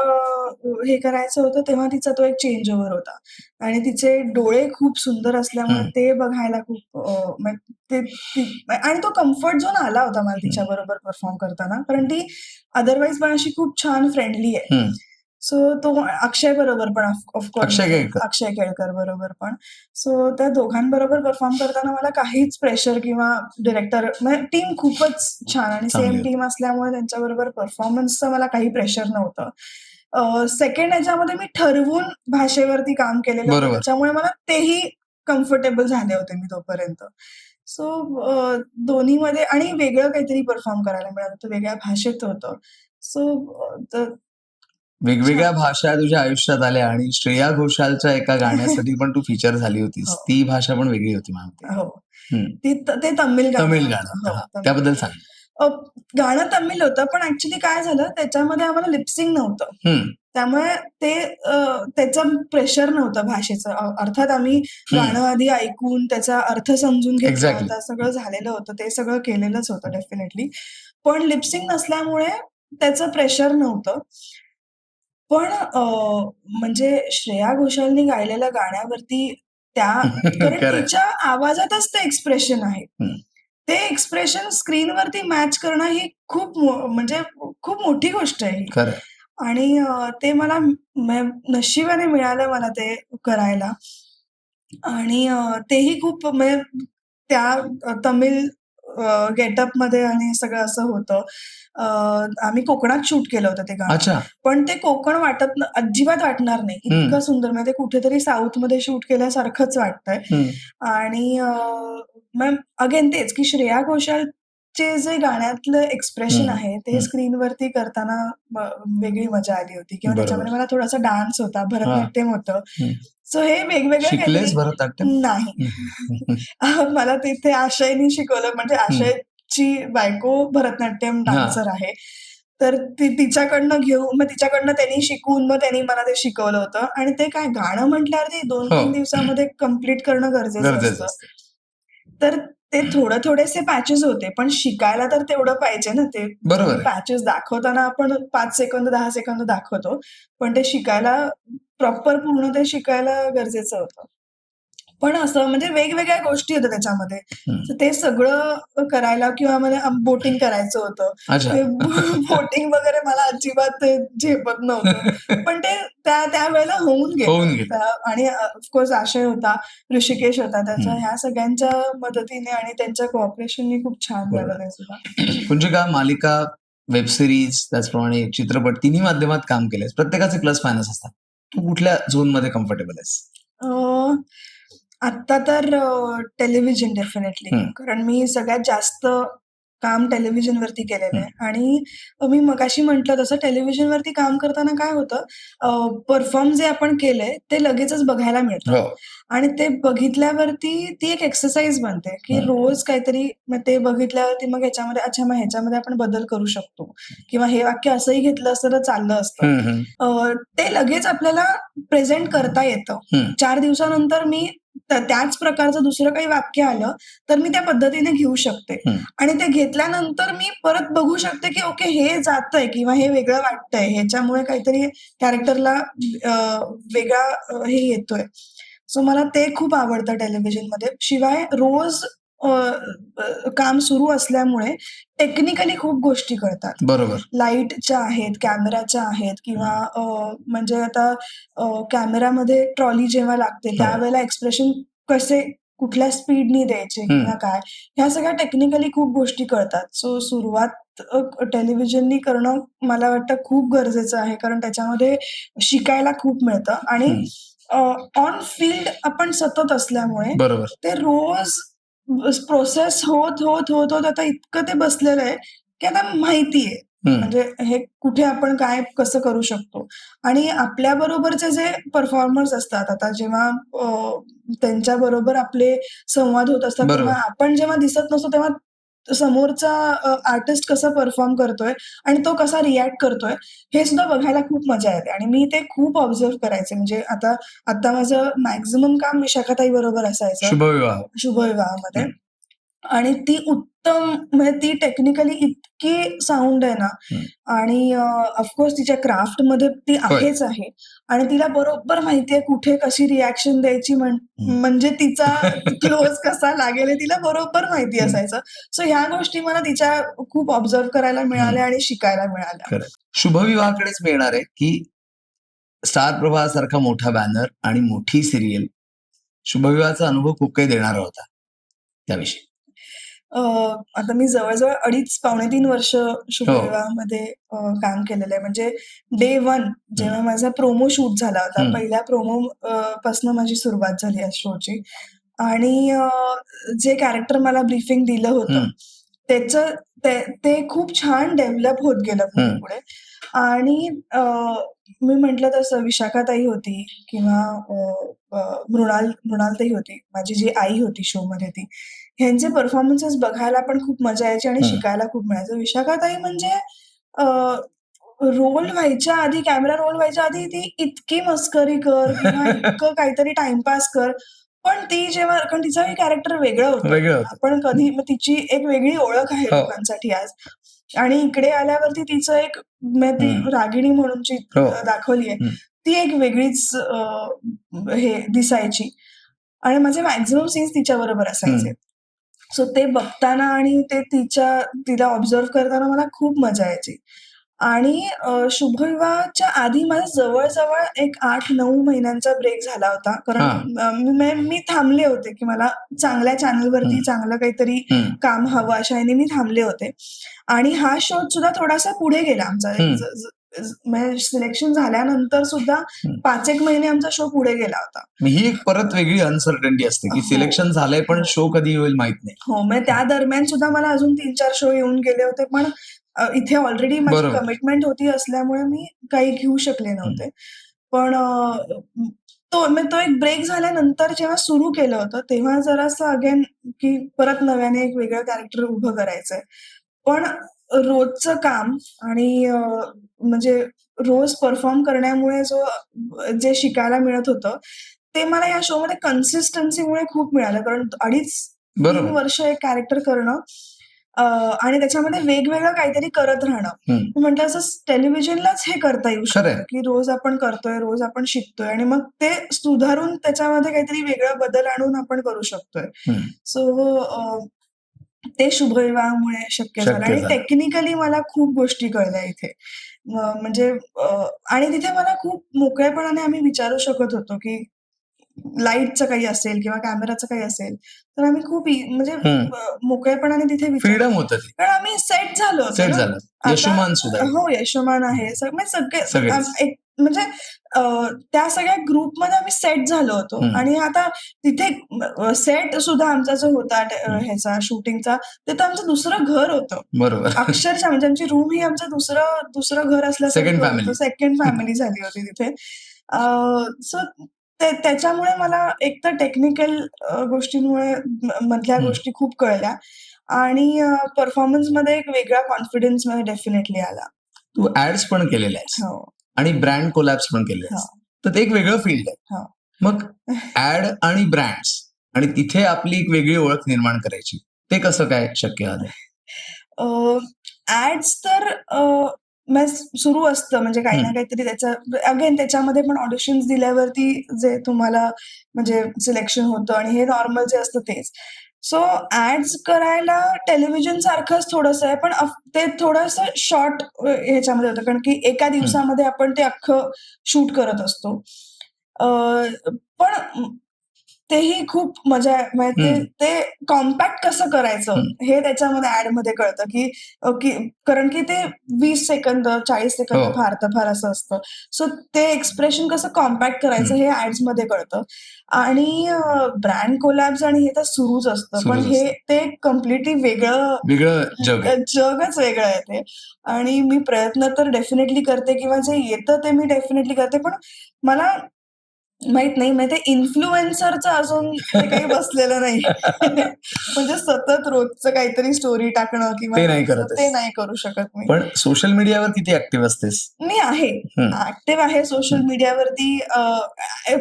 [SPEAKER 1] हे करायचं होतं तेव्हा तिचा तो एक चेंज ओव्हर होता. आणि तिचे डोळे खूप सुंदर असल्यामुळे ते बघायला खूप आणि तो कम्फर्ट झोन आला होता मला तिच्या बरोबर परफॉर्म करताना, कारण ती अदरवाईज पण अशी खूप छान फ्रेंडली आहे. सो तो अक्षय बरोबर पण ऑफकोर्स अक्षय केळकर बरोबर पण. सो त्या दोघांबरोबर परफॉर्म करताना मला काहीच प्रेशर किंवा डिरेक्टर टीम खूपच छान आणि सेम टीम असल्यामुळे त्यांच्याबरोबर परफॉर्मन्सचं मला काही प्रेशर नव्हतं. सेकंड ह्याच्यामध्ये मी ठरवून भाषेवरती काम केलेलं होतं, त्याच्यामुळे मला तेही कम्फर्टेबल झाले होते मी तोपर्यंत. सो दोन्हीमध्ये आणि वेगळं काहीतरी परफॉर्म करायला मिळालं होतं, वेगळ्या भाषेत होतं. सो
[SPEAKER 2] वेगवेगळ्या भाषा तुझ्या आयुष्यात आल्या आणि श्रेया घोषालच्या एका गाण्यासाठी पण तू फीचर झाली होतीस. ती भाषा पण वेगळी होती मला.
[SPEAKER 1] हो, ते तमिळ
[SPEAKER 2] गाणं. त्याबद्दल सांग.
[SPEAKER 1] गाणं तमिळ होतं, पण ऍक्च्युली काय झालं त्याच्यामध्ये आम्हाला लिपसिंग नव्हतं. त्यामुळे त्याचं प्रेशर नव्हतं भाषेचं. अर्थात आम्ही गाणं आधी ऐकून त्याचा अर्थ समजून घेतला होता, सगळं झालेलं होतं, ते सगळं केलेलंच होतं डेफिनेटली. पण लिपसिंग नसल्यामुळे त्याचं प्रेशर नव्हतं. पण म्हणजे श्रेया घोषालनी गायलेल्या गाण्यावरती कारण तिच्या आवाजातच ते एक्सप्रेशन आहे. ते एक्सप्रेशन स्क्रीनवरती मॅच करणं ही खूप मोठी गोष्ट आहे. आणि ते मला नशिबाने मिळालं मला ते करायला. आणि तेही खूप म्हणजे त्या तमिळ गेटअपमध्ये आणि सगळं असं होतं. आम्ही कोकणात शूट केलं होतं ते गाणं. पण ते कोकण अजिबात वाटणार नाही, इतकं सुंदर. म्हणजे कुठेतरी साऊथमध्ये शूट केल्यासारखंच वाटतंय. आणि अगेन तेच की श्रेया घोषालचे जे गाण्यातलं एक्सप्रेशन आहे ते स्क्रीनवरती करताना वेगळी मजा आली होती. किंवा त्याच्यामध्ये मला थोडासा डान्स होता, भरतनाट्यम होतं. सो हे वेगवेगळं
[SPEAKER 2] भरतनाट्यम
[SPEAKER 1] नाही. मला तिथे आशयनी शिकवलं, म्हणजे आशयची बायको भरतनाट्यम डान्सर आहे. तर तिच्याकडनं मग तिच्याकडनं त्यांनी शिकून मग त्यांनी मला ते शिकवलं होतं. आणि ते काय गाणं म्हटल्यावरती 2-3 दिवसामध्ये कम्प्लीट करणं गरजेचं असतं. तर ते थोडेसे पॅचेस होते, पण शिकायला तर तेवढं पाहिजे ना. ते पॅचेस दाखवताना आपण 5 सेकंद 10 सेकंद दाखवतो, पण ते शिकायला प्रॉपर पूर्ण ते शिकायला गरजेचं होतं. पण असं म्हणजे वेगवेगळ्या गोष्टी होत्या त्याच्यामध्ये. ते सगळं करायला किंवा मला बोटिंग करायचं होतं. बोटिंग वगैरे मला अजिबात ते झेपत नव्हतं. पण ते त्यावेळेला होऊन गेलं. आणि ऑफकोर्स आशय होता, ऋषिकेश होता, त्याच्या ह्या सगळ्यांच्या मदतीने आणि त्यांच्या कोऑपरेशनने खूप छान झालं ते सुद्धा.
[SPEAKER 2] कुंजिका, मालिका, वेब सिरीज, त्याचप्रमाणे चित्रपट, तिन्ही माध्यमात काम केलंस. प्रत्येकाचे प्लस मायनस असतात. तू कुठल्या झोन मध्ये कम्फर्टेबल आहेस?
[SPEAKER 1] आता तर टेलिव्हिजन डेफिनेटली, कारण मी सगळ्यात जास्त काम टेलिव्हिजनवरती केलेलं आहे. आणि मी मगाशी म्हटलं तसं टेलिव्हिजनवरती काम करताना काय होतं, परफॉर्म जे आपण केलंय ते लगेचच बघायला मिळतं. आणि ते बघितल्यावरती ती एक एक्सरसाइज बनते की रोज काहीतरी ते बघितल्यावरती मग ह्याच्यामध्ये आपण बदल करू शकतो, किंवा हे वाक्य असंही घेतलं असतं तर चाललं असतं. ते लगेच आपल्याला प्रेझेंट करता येतं. 4 दिवसानंतर मी त्याच प्रकारचं दुसरं काही वाक्य आलं तर मी त्या पद्धतीने घेऊ शकते. आणि ते घेतल्यानंतर मी परत बघू शकते की ओके, हे जातंय किंवा हे वेगळं वाटतंय, ह्याच्यामुळे काहीतरी कॅरेक्टरला वेगळा हे येतोय. सो मला ते खूप आवडतं टेलिव्हिजनमध्ये. शिवाय रोज काम सुरू असल्यामुळे टेक्निकली खूप गोष्टी कळतात.
[SPEAKER 2] बरोबर.
[SPEAKER 1] लाईटच्या आहेत, कॅमेराच्या आहेत, किंवा म्हणजे आता कॅमेरामध्ये ट्रॉली जेव्हा लागते त्यावेळेला एक्सप्रेशन कसे कुठल्या स्पीडनी द्यायचे किंवा काय, ह्या सगळ्या टेक्निकली खूप गोष्टी कळतात. सो सुरुवात टेलिव्हिजननी करणं मला वाटतं खूप गरजेचं आहे, कारण त्याच्यामध्ये शिकायला खूप मिळतं. आणि ऑन फील्ड आपण सतत असल्यामुळे ते रोज प्रोसेस होत आता इतकं ते बसलेलं आहे की आता माहितीये म्हणजे हे कुठे आपण काय कसं करू शकतो. आणि आपल्या बरोबरचे जे परफॉर्मर्स असतात, आता जेव्हा त्यांच्या बरोबर आपले संवाद होत असतात, तेव्हा आपण जेव्हा दिसत नसतो तेव्हा समोरचा आर्टिस्ट कसं परफॉर्म करतोय आणि तो कसा रिॲक्ट करतोय हे सुद्धा बघायला खूप मजा येते. आणि मी ते खूप ऑब्झर्व्ह करायचे. म्हणजे आता माझं मॅक्झिमम काम विशाखाताई बरोबर असायचं शुभविवाहामध्ये. आणि ती उत्तम, म्हणजे ती टेक्निकली इतकी साऊंड आहे ना, आणि ऑफकोर्स तिच्या क्राफ्टमध्ये ती आहेच आहे. आणि तिला बरोबर माहितीये कुठे कशी रिॲक्शन द्यायची, म्हणजे तिचा क्लोज कसा लागेल हे तिला बरोबर माहिती असायचं. सो ह्या गोष्टी मला तिच्या खूप ऑब्झर्व्ह करायला मिळाल्या आणि शिकायला मिळाल्या.
[SPEAKER 2] शुभविवाहाकडेच मी येणार आहे की स्टार प्रवाहासारखा मोठा बॅनर आणि मोठी सिरियल, शुभविवाहाचा अनुभव खूप काही देणारा होता. त्याविषयी
[SPEAKER 1] आता मी जवळजवळ 2.5-3 वर्ष शुभविवाहामध्ये काम केलेलं आहे. म्हणजे डे 1 जेव्हा माझा प्रोमो शूट झाला होता, पहिल्या प्रोमो पासून माझी सुरुवात झाली या शोची. आणि जे कॅरेक्टर मला ब्रीफिंग दिलं होतं त्याचं ते खूप छान डेव्हलप होत गेलं पुढे. आणि मी म्हटलं तसं विशाखाताई होती किंवा मृणालताई होती, माझी जी आई होती शोमध्ये ती. ह्यांचे परफॉर्मन्सेस बघायला पण खूप मजा यायची आणि शिकायला खूप मिळायचं. विशाखाताई म्हणजे रोल व्हायच्या आधी, कॅमेरा रोल व्हायच्या आधी ती इतकी मस्करी कर किंवा इतकं काहीतरी टाइमपास कर. पण ती जेव्हा, कारण तिचं कॅरेक्टर वेगळं होतं. आपण कधी तिची एक वेगळी ओळख आहे लोकांसाठी आज. आणि इकडे आल्यावरती तिचं एक ती रागिणी म्हणून जी दाखवलीये ती एक वेगळीच हे दिसायची. आणि माझे मॅक्झिमम सीन्स तिच्या बरोबर असायचे. सो ते बघताना आणि ते तिला ऑब्झर्व्ह करताना मला खूप मजा यायची. आणि शुभविवाहाच्या आधी माझा जवळजवळ एक 8-9 महिन्यांचा ब्रेक झाला होता. कारण मी थांबले होते की मला चांगल्या चॅनलवरती चांगलं काहीतरी काम हवं अशा ह्याने मी थांबले होते. आणि हा शो सुद्धा थोडासा पुढे गेला आमचा. म्हणजे सिलेक्शन झाल्यानंतर सुद्धा 5-1 महिने आमचा शो पुढे गेला होता.
[SPEAKER 2] ही एक परत वेगळी अनसर्टन्टी असते की सिलेक्शन झालंय पण शो कधी होईल माहित नाही.
[SPEAKER 1] हो, म्हणजे त्या दरम्यान सुद्धा मला अजून 3-4 शो येऊन गेले होते. पण इथे ऑलरेडी माझी कमिटमेंट होती असल्यामुळे मी काही घेऊ शकले नव्हते. पण तो एक ब्रेक झाल्यानंतर जेव्हा सुरू केलं होतं तेव्हा जरासं अगेन की परत नव्याने एक वेगळं कॅरेक्टर उभं करायचंय. पण रोजचं काम आणि म्हणजे रोज परफॉर्म करण्यामुळे जे शिकायला मिळत होतं ते मला या शोमध्ये कन्सिस्टन्सीमुळे खूप मिळालं. कारण 2.5-3 वर्ष एक कॅरेक्टर करणं आणि त्याच्यामध्ये वेगवेगळं काहीतरी करत राहणं. म्हटलं असं टेलिव्हिजनलाच हे करता येऊ शकतं की रोज आपण करतोय, रोज आपण शिकतोय आणि मग ते सुधारून त्याच्यामध्ये काहीतरी वेगळा बदल आणून आपण करू शकतोय. सो ते शुभविवाहामुळे शक्य झालं. आणि टेक्निकली मला खूप गोष्टी कळल्या इथे. म्हणजे आणि तिथे मला खूप मोकळेपणाने आम्ही विचारू शकत होतो की लाईटचं काही असेल किंवा कॅमेराचं काही असेल तर आम्ही खूप म्हणजे मोकळेपणाने तिथे
[SPEAKER 2] फ्रीडम होतं.
[SPEAKER 1] कारण आम्ही सेट झालो होतो.
[SPEAKER 2] यशोमान सुद्धा.
[SPEAKER 1] हो, यशोमान आहे. सगळे म्हणजे त्या सगळ्या ग्रुपमध्ये आम्ही सेट झालो होतो. आणि आता तिथे सेट सुद्धा आमचा जो होता ह्याचा शूटिंगचा ते तर आमचं दुसरं घर होतं.
[SPEAKER 2] बरोबर.
[SPEAKER 1] अक्षरशः म्हणजे आमची रूम ही आमचं दुसरं घर असल्यासारखं सेकंड फॅमिली झाली होती तिथे. सो त्याच्यामुळे मला एक तर टेक्निकल गोष्टींमुळे मधल्या गोष्टी खूप कळल्या आणि परफॉर्मन्समध्ये एक वेगळा कॉन्फिडन्स मला डेफिनेटली आला.
[SPEAKER 2] तू ऍड्स पण केलेल्या आहेस आणि ब्रँड कोलॅब्स पण केले आहेस, तर ते एक वेगळं फील्ड आहे. मग ऍड आणि ब्रँड्स आणि तिथे आपली एक वेगळी ओळख निर्माण करायची, ते कसं काय शक्य झालं?
[SPEAKER 1] ऍड्स तर सुरू असतं, म्हणजे काही ना काहीतरी त्याच्यामध्ये पण ऑडिशन्स दिल्यावरती जे तुम्हाला म्हणजे सिलेक्शन होतं आणि हे नॉर्मल जे असतं तेच. सो ऍड्स करायला टेलिव्हिजन सारखंच थोडंसं आहे, पण ते थोडंसं शॉर्ट ह्याच्यामध्ये होतं, कारण की एका दिवसामध्ये आपण ते अख्खं शूट करत असतो. पण तेही खूप मजा आहे. म्हणजे ते कॉम्पॅक्ट कसं करायचं हे त्याच्यामध्ये ऍड मध्ये कळतं की कारण की ते 20 सेकंद 40 सेकंद फार तर फार असं असतं. सो ते एक्सप्रेशन कसं कॉम्पॅक्ट करायचं हे ऍड्स मध्ये कळतं. आणि ब्रँड कोलॅब्स आणि हे तर सुरूच असतं. पण हे ते कम्प्लिटली वेगळं जगच वेगळं आहे ते. आणि मी प्रयत्न तर डेफिनेटली करते किंवा जे येतं ते मी डेफिनेटली करते. पण मला माहित नाही, म्हणजे ते इन्फ्लुएन्सरचं अजून ते काही बसलेलं नाही. म्हणजे सतत रोजचं काहीतरी स्टोरी टाकणं किंवा ते नाही करू शकत मी.
[SPEAKER 2] पण सोशल मीडियावर किती ऍक्टिव्ह असतेस?
[SPEAKER 1] मी आहे ऍक्टिव्ह आहे सोशल मीडियावरती.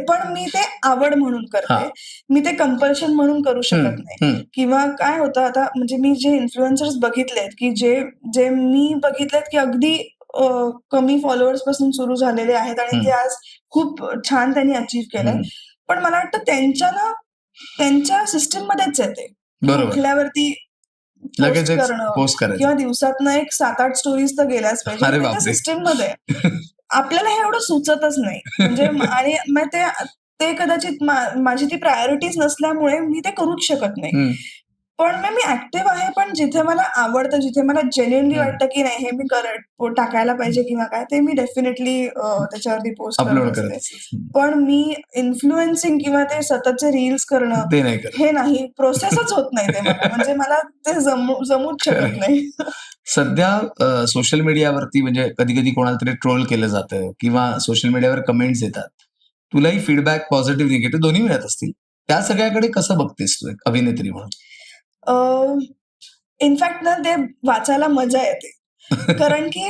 [SPEAKER 1] पण मी ते आवड म्हणून करते. मी ते कंपल्शन म्हणून करू शकत नाही. किंवा काय होतं आता, म्हणजे मी जे इन्फ्लुएन्सर्स बघितलेत की जे मी बघितलेत की अगदी कमी फॉलोअर्स पासून सुरू झालेले आहेत आणि ते आज खूप छान त्यांनी अचीव्ह केलंय. पण मला वाटतं त्यांच्या सिस्टीम मध्येच येते. उठल्यावरती
[SPEAKER 2] लगेच
[SPEAKER 1] करणं
[SPEAKER 2] पोस्ट करायचं
[SPEAKER 1] किंवा दिवसातनं एक 7-8 स्टोरीज तर गेल्याच पाहिजे. त्या सिस्टीम मध्ये आपल्याला हे एवढं सुचतच नाही. म्हणजे आणि मग ते कदाचित माझी ती प्रायोरिटीज नसल्यामुळे मी ते करूच शकत नाही. पण मी ऍक्टिव्ह आहे. पण जिथे मला आवडतं, जिथे मला जेन्युइनली वाटतं की नाही हे मी टाकायला पाहिजे किंवा काय, ते मी डेफिनेटली त्याच्यावरती पोस्ट करत असते. पण मी इन्फ्लुएन्सिंग किंवा ते सततचे रील्स करणं हे नाही, प्रोसेसच होत नाही ते मला. म्हणजे मला ते जमूच शकत नाही.
[SPEAKER 2] सध्या सोशल मीडियावरती म्हणजे कधी कधी कोणाला तरी ट्रोल केलं जातं किंवा सोशल मीडियावर कमेंट्स येतात. तुलाही फीडबॅक पॉझिटिव्ह निगेटिव्ह दोन्ही मिळत असतील. त्या सगळ्याकडे कसं बघतेस तू एक अभिनेत्री म्हणून?
[SPEAKER 1] इनफॅक्ट ना ते वाचायला मजा येते. कारण की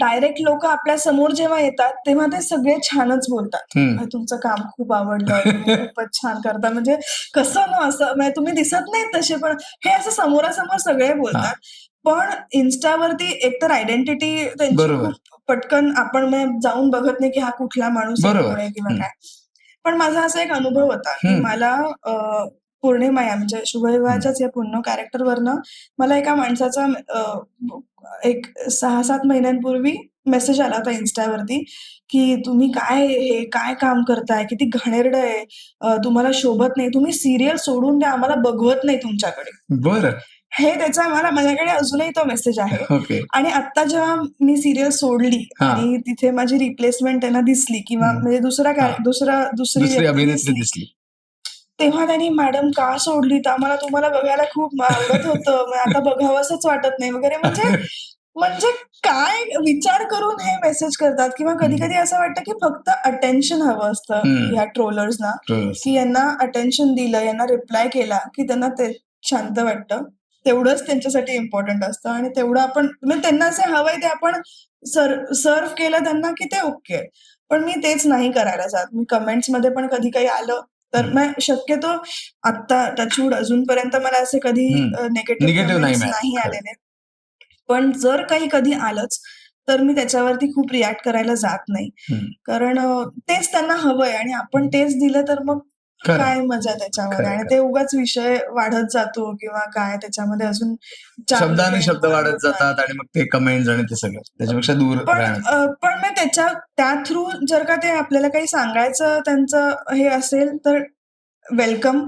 [SPEAKER 1] डायरेक्ट लोक आपल्या समोर जेव्हा येतात तेव्हा ते सगळे छानच बोलतात. तुमचं काम खूप आवडलं, तुम्ही खूपच छान करता. म्हणजे कसं ना असं, म्हणजे तुम्ही दिसत नाहीत तसे, पण हे असं समोरासमोर सगळे बोलतात. पण इन्स्टावरती एकतर आयडेंटिटी त्यांची खूप पटकन आपण जाऊन बघत नाही की हा कुठला माणूस आहे किंवा काय. पण माझा असा एक अनुभव होता की मला पौर्णिमा म्हणजे शुभविवाहाच्याच या पूर्ण कॅरेक्टरवरनं मला एका माणसाचा एक 6-7 महिन्यांपूर्वी मेसेज आला होता इन्स्टावरती की तुम्ही काय काम करताय, किती घाणेरडं आहे, तुम्हाला शोभत नाही, तुम्ही सिरियल सोडून द्या, आम्हाला बघवत नाही तुमच्याकडे.
[SPEAKER 2] बरं.
[SPEAKER 1] हे माझ्याकडे अजूनही तो मेसेज आहे. आणि आता जेव्हा मी सिरियल सोडली आणि तिथे माझी रिप्लेसमेंट त्यांना दिसली किंवा म्हणजे दुसरी अभिनेत्री दिसली, तेव्हा त्यांनी मॅडम का सोडली, आम्हाला तुम्हाला बघायला खूप आवडत होतं, आता बघावंसंच वाटत नाही वगैरे. म्हणजे काय विचार करून हे मेसेज करतात. किंवा कधी कधी असं वाटतं की फक्त अटेन्शन हवं असतं या ट्रोलर्सना, की यांना अटेन्शन दिलं, यांना रिप्लाय केला की त्यांना ते शांत वाटतं. तेवढंच त्यांच्यासाठी इम्पॉर्टंट असतं आणि तेवढं आपण म्हणजे त्यांना जे हवंय ते आपण सर्व्ह केलं त्यांना की ते ओके. पण मी तेच नाही करायला जात. मी कमेंट्स मध्ये पण कधी काही आलं तर मग शक्यतो आता टचवूड अजूनपर्यंत मला असे कधी निगेटिव्ह नाही आलेले. पण जर काही कधी आलंच तर मी त्याच्यावरती खूप रिॲक्ट करायला जात नाही. कारण तेच त्यांना हवंय आणि आपण तेच दिलं तर मग काय मजा त्याच्यामध्ये. आणि ते उगाच विषय वाढत जातो किंवा काय त्याच्यामध्ये अजून
[SPEAKER 2] शब्दाने शब्द वाढत जातात आणि मग ते कमेंट्स आणि ते सगळं त्याच्यापेक्षा दूर राहणं.
[SPEAKER 1] पण मग त्या थ्रू जर का ते आपल्याला काही सांगायचं त्यांचं हे असेल तर वेलकम,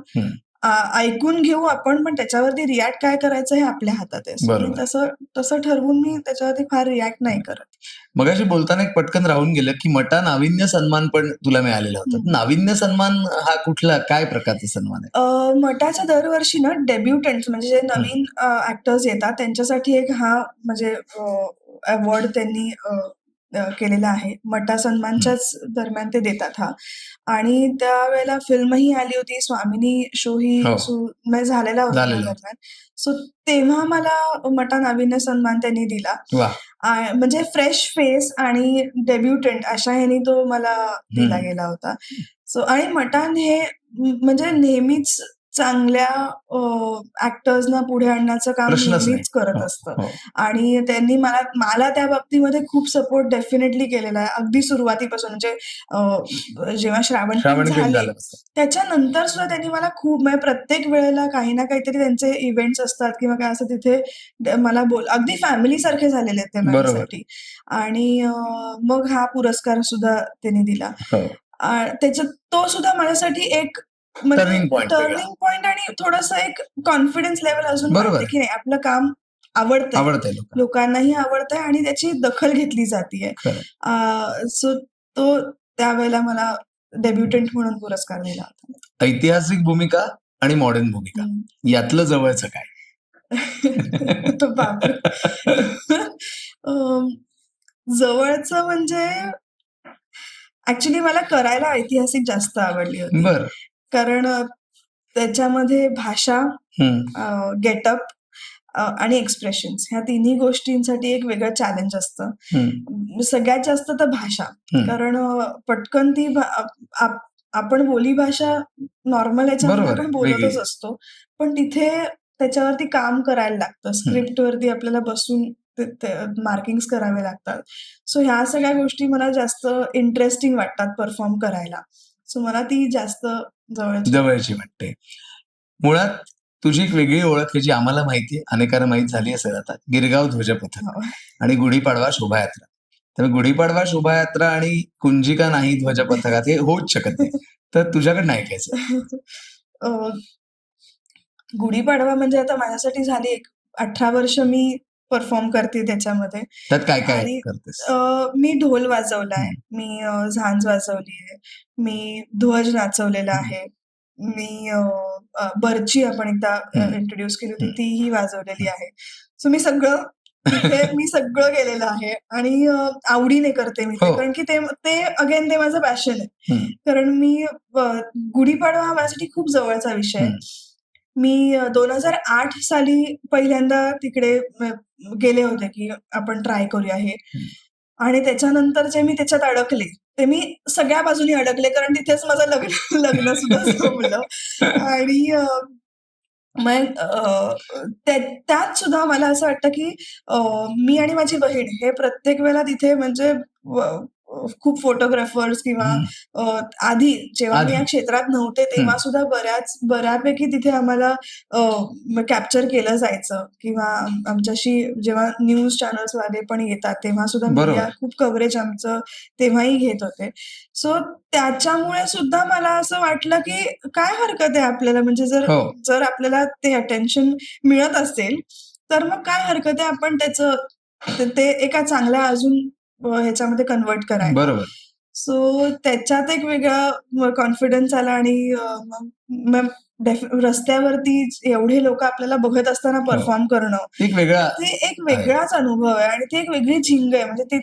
[SPEAKER 1] ऐकून घेऊ आपण. पण त्याच्यावरती रिॲक्ट काय करायचं हे आपल्या हातात आहे. तसं ठरवून मी त्याच्यावरती फार रिॲक्ट नाही करत.
[SPEAKER 2] मगाशी बोलताना एक पटकन राहून गेलं की मटा नाविन्य सन्मान पण तुला मिळालेला होता. नाविन्य सन्मान हा कुठला काय प्रकारचा सन्मान आहे?
[SPEAKER 1] मटाच्या दरवर्षी ना डेब्युटंट म्हणजे जे नवीन ऍक्टर्स येतात त्यांच्यासाठी एक हा म्हणजे अवॉर्ड त्यांनी केलेला आहे. मटा सन्मानच्याच दरम्यान ते देतात हा. आणि त्यावेळेला फिल्मही आली होती, स्वामिनी शोही झालेला होता दरम्यान. सो तेव्हा मला मटा नाविन्य सन्मान त्यांनी दिला. म्हणजे फ्रेश फेस आणि डेब्युटंट अशा ह्यानी तो मला दिला गेला होता. सो आणि मटान हे म्हणजे नेहमीच चांगल्या ऍक्टर्सना पुढे आणण्याचं काम नेहमीच करत असतं. आणि त्यांनी मला त्या बाबतीमध्ये खूप सपोर्ट डेफिनेटली केलेला आहे. अगदी सुरुवातीपासून म्हणजे जेव्हा श्रावण झाले त्याच्यानंतर सुद्धा त्यांनी मला खूप म्हणजे प्रत्येक वेळेला काही ना काहीतरी त्यांचे इव्हेंट्स असतात किंवा काय असं तिथे मला अगदी फॅमिली सारखे झालेले आहेत ते माझ्यासाठी. आणि मग हा पुरस्कार सुद्धा त्यांनी दिला. त्याच्यात तो सुद्धा माझ्यासाठी एक म्हणजे
[SPEAKER 2] टर्निंग पॉइंट
[SPEAKER 1] टर्निंग पॉइंट आणि थोडंसं एक कॉन्फिडन्स लेवल अजून
[SPEAKER 2] बरोबर
[SPEAKER 1] वाढते
[SPEAKER 2] आहे.
[SPEAKER 1] की नाही आपलं काम आवडतंय,
[SPEAKER 2] आवडतंय
[SPEAKER 1] लोकांनाही आवडतंय आणि त्याची दखल घेतली जातीये.
[SPEAKER 2] खरं.
[SPEAKER 1] सो तो त्यावेळेला मला डेब्युटंट म्हणून पुरस्कार दिला होता.
[SPEAKER 2] ऐतिहासिक भूमिका आणि मॉडर्न भूमिका यातलं जवळचं काय?
[SPEAKER 1] बापरे. अं, जवळचं म्हणजे ऍक्च्युली मला करायला ऐतिहासिक जास्त आवडली होती.
[SPEAKER 2] बर.
[SPEAKER 1] कारण त्याच्यामध्ये भाषा, गेटअप आणि एक्सप्रेशन्स ह्या तिन्ही गोष्टींसाठी एक वेगळं चॅलेंज असतं. सगळ्यात जास्त तर भाषा. कारण पटकन ती आपण बोलीभाषा नॉर्मल याच्यामध्ये आपण बोलतच असतो. पण तिथे त्याच्यावरती काम करायला लागतं. स्क्रिप्टवरती आपल्याला बसून मार्किंग्स करावे लागतात. सो ह्या सगळ्या गोष्टी मला जास्त इंटरेस्टिंग वाटतात परफॉर्म करायला. सो मला ती जास्त जवळची वाटते.
[SPEAKER 2] मुळात तुझी एक वेगळी ओळख आहे जी आम्हाला माहिती आहे, अनेकांना माहीत झाली असेल आता. गिरगाव ध्वजपथक आणि गुढीपाडवा शोभायात्रा. त्यामुळे गुढीपाडवा शोभायात्रा आणि कुंजिका नाही ध्वजपथकात हे होऊच शकत नाही. तर तुझ्याकडनं ऐकायचं.
[SPEAKER 1] गुढीपाडवा म्हणजे आता माझ्यासाठी झाली एक 18 वर्ष मी परफॉर्म करते त्याच्यामध्ये.
[SPEAKER 2] त्यात काय काय
[SPEAKER 1] आणि
[SPEAKER 2] करतेस?
[SPEAKER 1] मी ढोल वाजवलाय, मी झांज वाजवली आहे, मी ध्वज नाचवलेला आहे, मी बर्ची आपण एकदा इंट्रोड्यूस केली होती तीही वाजवलेली आहे. सो मी सगळं केलेलं आहे आणि आवडीने करते मी ते. कारण की ते अगेन ते माझं पॅशन आहे. कारण मी गुढीपाडवा हा माझ्यासाठी खूप जवळचा विषय आहे. मी 2008 साली पहिल्यांदा तिकडे गेले होते की आपण ट्राय करूया हे. आणि त्याच्यानंतर जे मी त्याच्यात अडकले ते मी सगळ्या बाजूनी अडकले कारण तिथेच माझं लग्न सुद्धा जमलं. आणि मग त्यात सुद्धा मला असं वाटतं की मी आणि माझी बहीण हे प्रत्येक वेळेला तिथे म्हणजे खूप फोटोग्राफर्स किंवा आधी जेव्हा मी या क्षेत्रात नव्हते तेव्हा सुद्धा बऱ्यापैकी तिथे आम्हाला कॅप्चर केलं जायचं किंवा आमच्याशी जेव्हा न्यूज चॅनल्स वाले पण येतात तेव्हा सुद्धा मीडिया खूप कव्हरेज आमचं तेव्हाही घेत होते. सो त्याच्यामुळे सुद्धा मला असं वाटलं की काय हरकत आहे आपल्याला म्हणजे जर आपल्याला ते अटेन्शन मिळत असेल तर मग काय हरकत आहे आपण ते एका चांगल्या अजून ह्याच्यामध्ये कन्वर्ट करायला.
[SPEAKER 2] बरोबर.
[SPEAKER 1] सो त्याच्यात एक वेगळा कॉन्फिडन्स आला आणि मग रस्त्यावरती एवढे लोक आपल्याला बघत असताना परफॉर्म करणं ते एक वेगळाच अनुभव आहे आणि ती एक वेगळी झिंग आहे. म्हणजे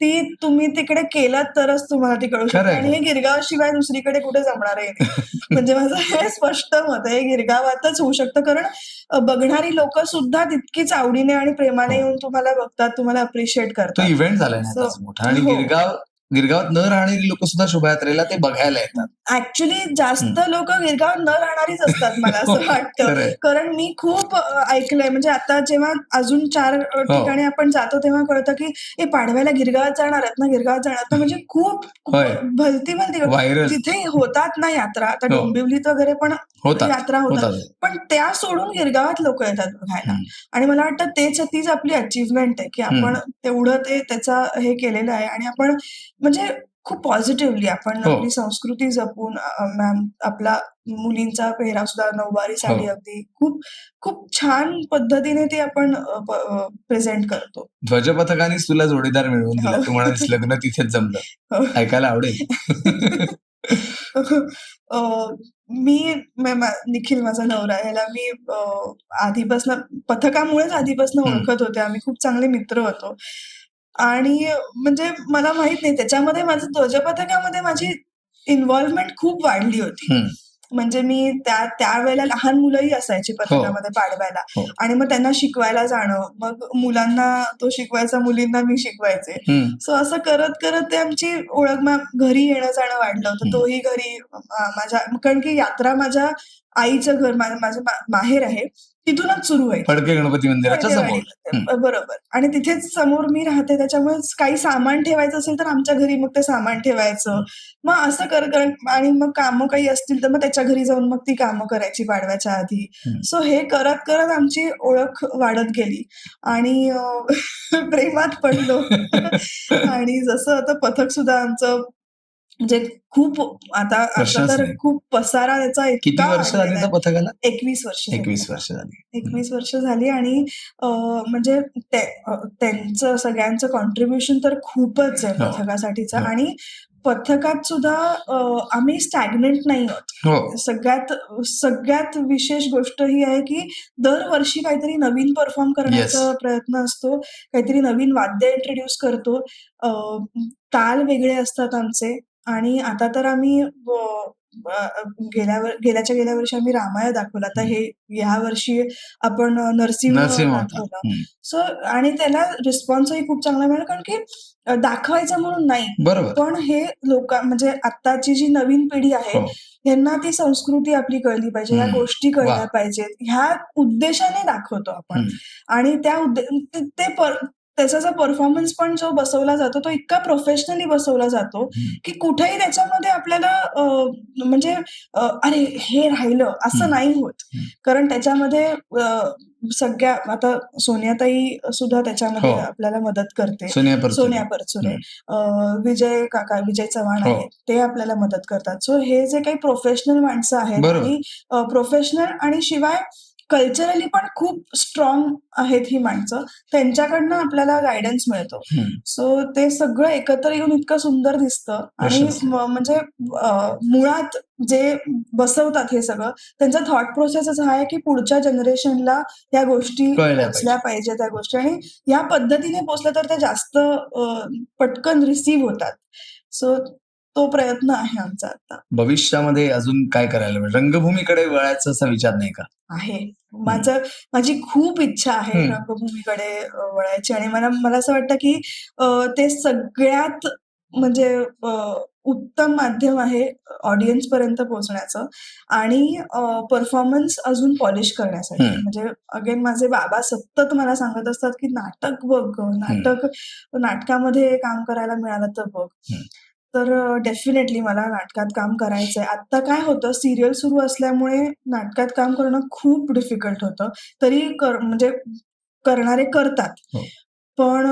[SPEAKER 1] ती तुम्ही तिकडे केलं तरच तुम्हाला ती कळू शकते आणि हे गिरगावाशिवाय दुसरीकडे कुठे जमणार आहे. म्हणजे माझं हे स्पष्ट मत आहे गिरगावातच होऊ शकतं कारण बघणारी लोक सुद्धा तितकीच आवडीने आणि प्रेमाने येऊन तुम्हाला बघतात, तुम्हाला अप्रिशिएट करतात.
[SPEAKER 2] तो इव्हेंट झालाय ना मोठा आणि गिरगावात न राहणारी लोक सुद्धा शोभायात्रेला ते बघायला येतात.
[SPEAKER 1] ऍक्च्युली जास्त लोक गिरगावात न राहणारीच असतात मला असं वाटतं. कारण मी खूप ऐकलंय म्हणजे आता जेव्हा अजून 4 ठिकाणी आपण जातो तेव्हा कळतं की हे पाडव्याला गिरगावात जाणार आहेत ना म्हणजे खूप भलती तिथे होतात ना यात्रा. आता डोंबिवलीत वगैरे पण यात्रा होतात पण त्या सोडून गिरगावात लोक येतात बघायला आणि मला वाटतं तीच आपली अचीव्हमेंट आहे की आपण तेवढं त्याचा हे केलेलं आहे आणि आपण म्हणजे खूप पॉझिटिव्हली आपण आपली संस्कृती जपून आपला मुलींचा पेहराव सुद्धा नऊवारी साडी अगदी खूप खूप छान पद्धतीने ती आपण प्रेझेंट करतो.
[SPEAKER 2] ध्वजपथकानेच तुला जोडीदार मिळवून दिला. तू म्हणालीस लग्न तिथेच जमलं. ऐकायला आवडेल.
[SPEAKER 1] मी निखिल माझा नवरा ह्याला मी आधीपासून पथकामुळेच आधीपासून ओळखत होते. आम्ही खूप चांगले मित्र होतो आणि म्हणजे मला माहित नाही त्याच्यामध्ये माझं ध्वजपथकामध्ये माझी इन्व्हॉल्वमेंट खूप वाढली होती. म्हणजे मी त्यावेळेला लहान मुलंही असायची पथकामध्ये पाडव्याला आणि मग त्यांना शिकवायला जाणं, मग मुलांना तो शिकवायचा, मुलींना मी शिकवायचे. सो असं करत करत ते आमची ओळख घरी येणं जाणं वाढलं होतं. तोही घरी माझ्या कारण की यात्रा माझ्या आईचं घर माझं माहेर आहे तिथूनच सुरू व्हायची.
[SPEAKER 2] फडके गणपती मंदिराच्या समोर.
[SPEAKER 1] बरोबर. आणि तिथेच समोर मी राहते त्याच्यामुळे काही सामान ठेवायचं असेल तर आमच्या घरी मग ते सामान ठेवायचं. मग असं आणि मग कामं काही असतील तर मग त्याच्या घरी जाऊन मग ती कामं करायची पाडव्याच्या आधी. सो हे करत करत आमची ओळख वाढत गेली आणि प्रेमात पडलो. आणि जसं आता पथक सुद्धा आमचं म्हणजे खूप आता
[SPEAKER 2] प्रश्नच
[SPEAKER 1] तर
[SPEAKER 2] नाही.
[SPEAKER 1] खूप पसारा त्याचा
[SPEAKER 2] किती
[SPEAKER 1] इतका
[SPEAKER 2] वर्ष झाली
[SPEAKER 1] वाढलेला
[SPEAKER 2] त्या
[SPEAKER 1] आहे.
[SPEAKER 2] पथकाला?
[SPEAKER 1] 21 वर्ष झाली
[SPEAKER 2] 21
[SPEAKER 1] आता.
[SPEAKER 2] वर्ष झाली.
[SPEAKER 1] 21 वर्ष झाली आणि म्हणजे त्यांचं सगळ्यांचं कॉन्ट्रिब्युशन तर खूपच आहे
[SPEAKER 2] हो.
[SPEAKER 1] पथकासाठीचं.
[SPEAKER 2] हो.
[SPEAKER 1] आणि पथकात सुद्धा आम्ही स्टॅग्नंट नाही आहोत.
[SPEAKER 2] हो.
[SPEAKER 1] सगळ्यात विशेष गोष्ट ही आहे की दरवर्षी काहीतरी नवीन परफॉर्म करण्याचा
[SPEAKER 2] येस.
[SPEAKER 1] प्रयत्न असतो. काहीतरी नवीन वाद्य इंट्रोड्यूस करतो. ताल वेगळे असतात आमचे. आणि आता तर आम्ही गेल्या वर्षी आम्ही रामायण दाखवलं. आता ह्या वर्षी आपण नरसिंह
[SPEAKER 2] होता.
[SPEAKER 1] दाखवलं. सो आणि त्याला रिस्पॉन्सही खूप चांगला मिळाला, कारण की दाखवायचं म्हणून नाही,
[SPEAKER 2] बरोबर.
[SPEAKER 1] पण हे म्हणजे आत्ताची जी नवीन पिढी आहे,
[SPEAKER 2] हो.
[SPEAKER 1] यांना ती संस्कृती आपली कळली पाहिजे, या गोष्टी कळल्या पाहिजेत, ह्या उद्देशाने दाखवतो आपण. आणि त्याचा जो परफॉर्मन्स पण जो बसवला जातो तो इतका प्रोफेशनली बसवला जातो की कुठेही त्याच्यामध्ये आपल्याला म्हणजे अरे हे राहिलं असं नाही होत. कारण त्याच्यामध्ये सगळ्या आता सोनियाताई सुद्धा त्याच्यामध्ये आपल्याला मदत करते. सोनिया परचुरे, विजय चव्हाण आहेत, ते आपल्याला मदत करतात. सो हे जे काही प्रोफेशनल माणसं आहेत आणि प्रोफेशनल आणि शिवाय कल्चरली पण खूप स्ट्रॉंग आहेत ही माणसं, त्यांच्याकडनं आपल्याला गायडन्स मिळतो. सो ते सगळं एकत्र येऊन इतकं सुंदर दिसतं. आणि म्हणजे मुळात जे बसवतात हे सगळं, त्यांचा थॉट प्रोसेसच हा आहे की पुढच्या जनरेशनला या गोष्टी पोचल्या पाहिजे त्या गोष्टी, आणि या पद्धतीने पोचल्या तर त्या जास्त पटकन रिसीव्ह होतात. सो तो प्रयत्न आहे आमचा आता.
[SPEAKER 2] भविष्यामध्ये अजून काय करायला पाहिजे? रंगभूमीकडे वळायचा असा विचार नाही का?
[SPEAKER 1] आहे. माझी खूप इच्छा आहे रंगभूमीकडे वळायची. आणि मला असं वाटतं की ते सगळ्यात म्हणजे उत्तम माध्यम आहे ऑडियन्स पर्यंत पोहोचण्याचं आणि परफॉर्मन्स अजून पॉलिश करण्यासाठी. म्हणजे अगेन माझे बाबा सतत मला सांगत असतात की नाटक बघ, नाटकामध्ये काम करायला मिळालं तर बघ. तर डेफिनेटली मला नाटकात काम करायचंय. आता काय होतं, सिरियल सुरू असल्यामुळे नाटकात काम करणं खूप डिफिकल्ट होतं. तरी म्हणजे करणारे करतात. पण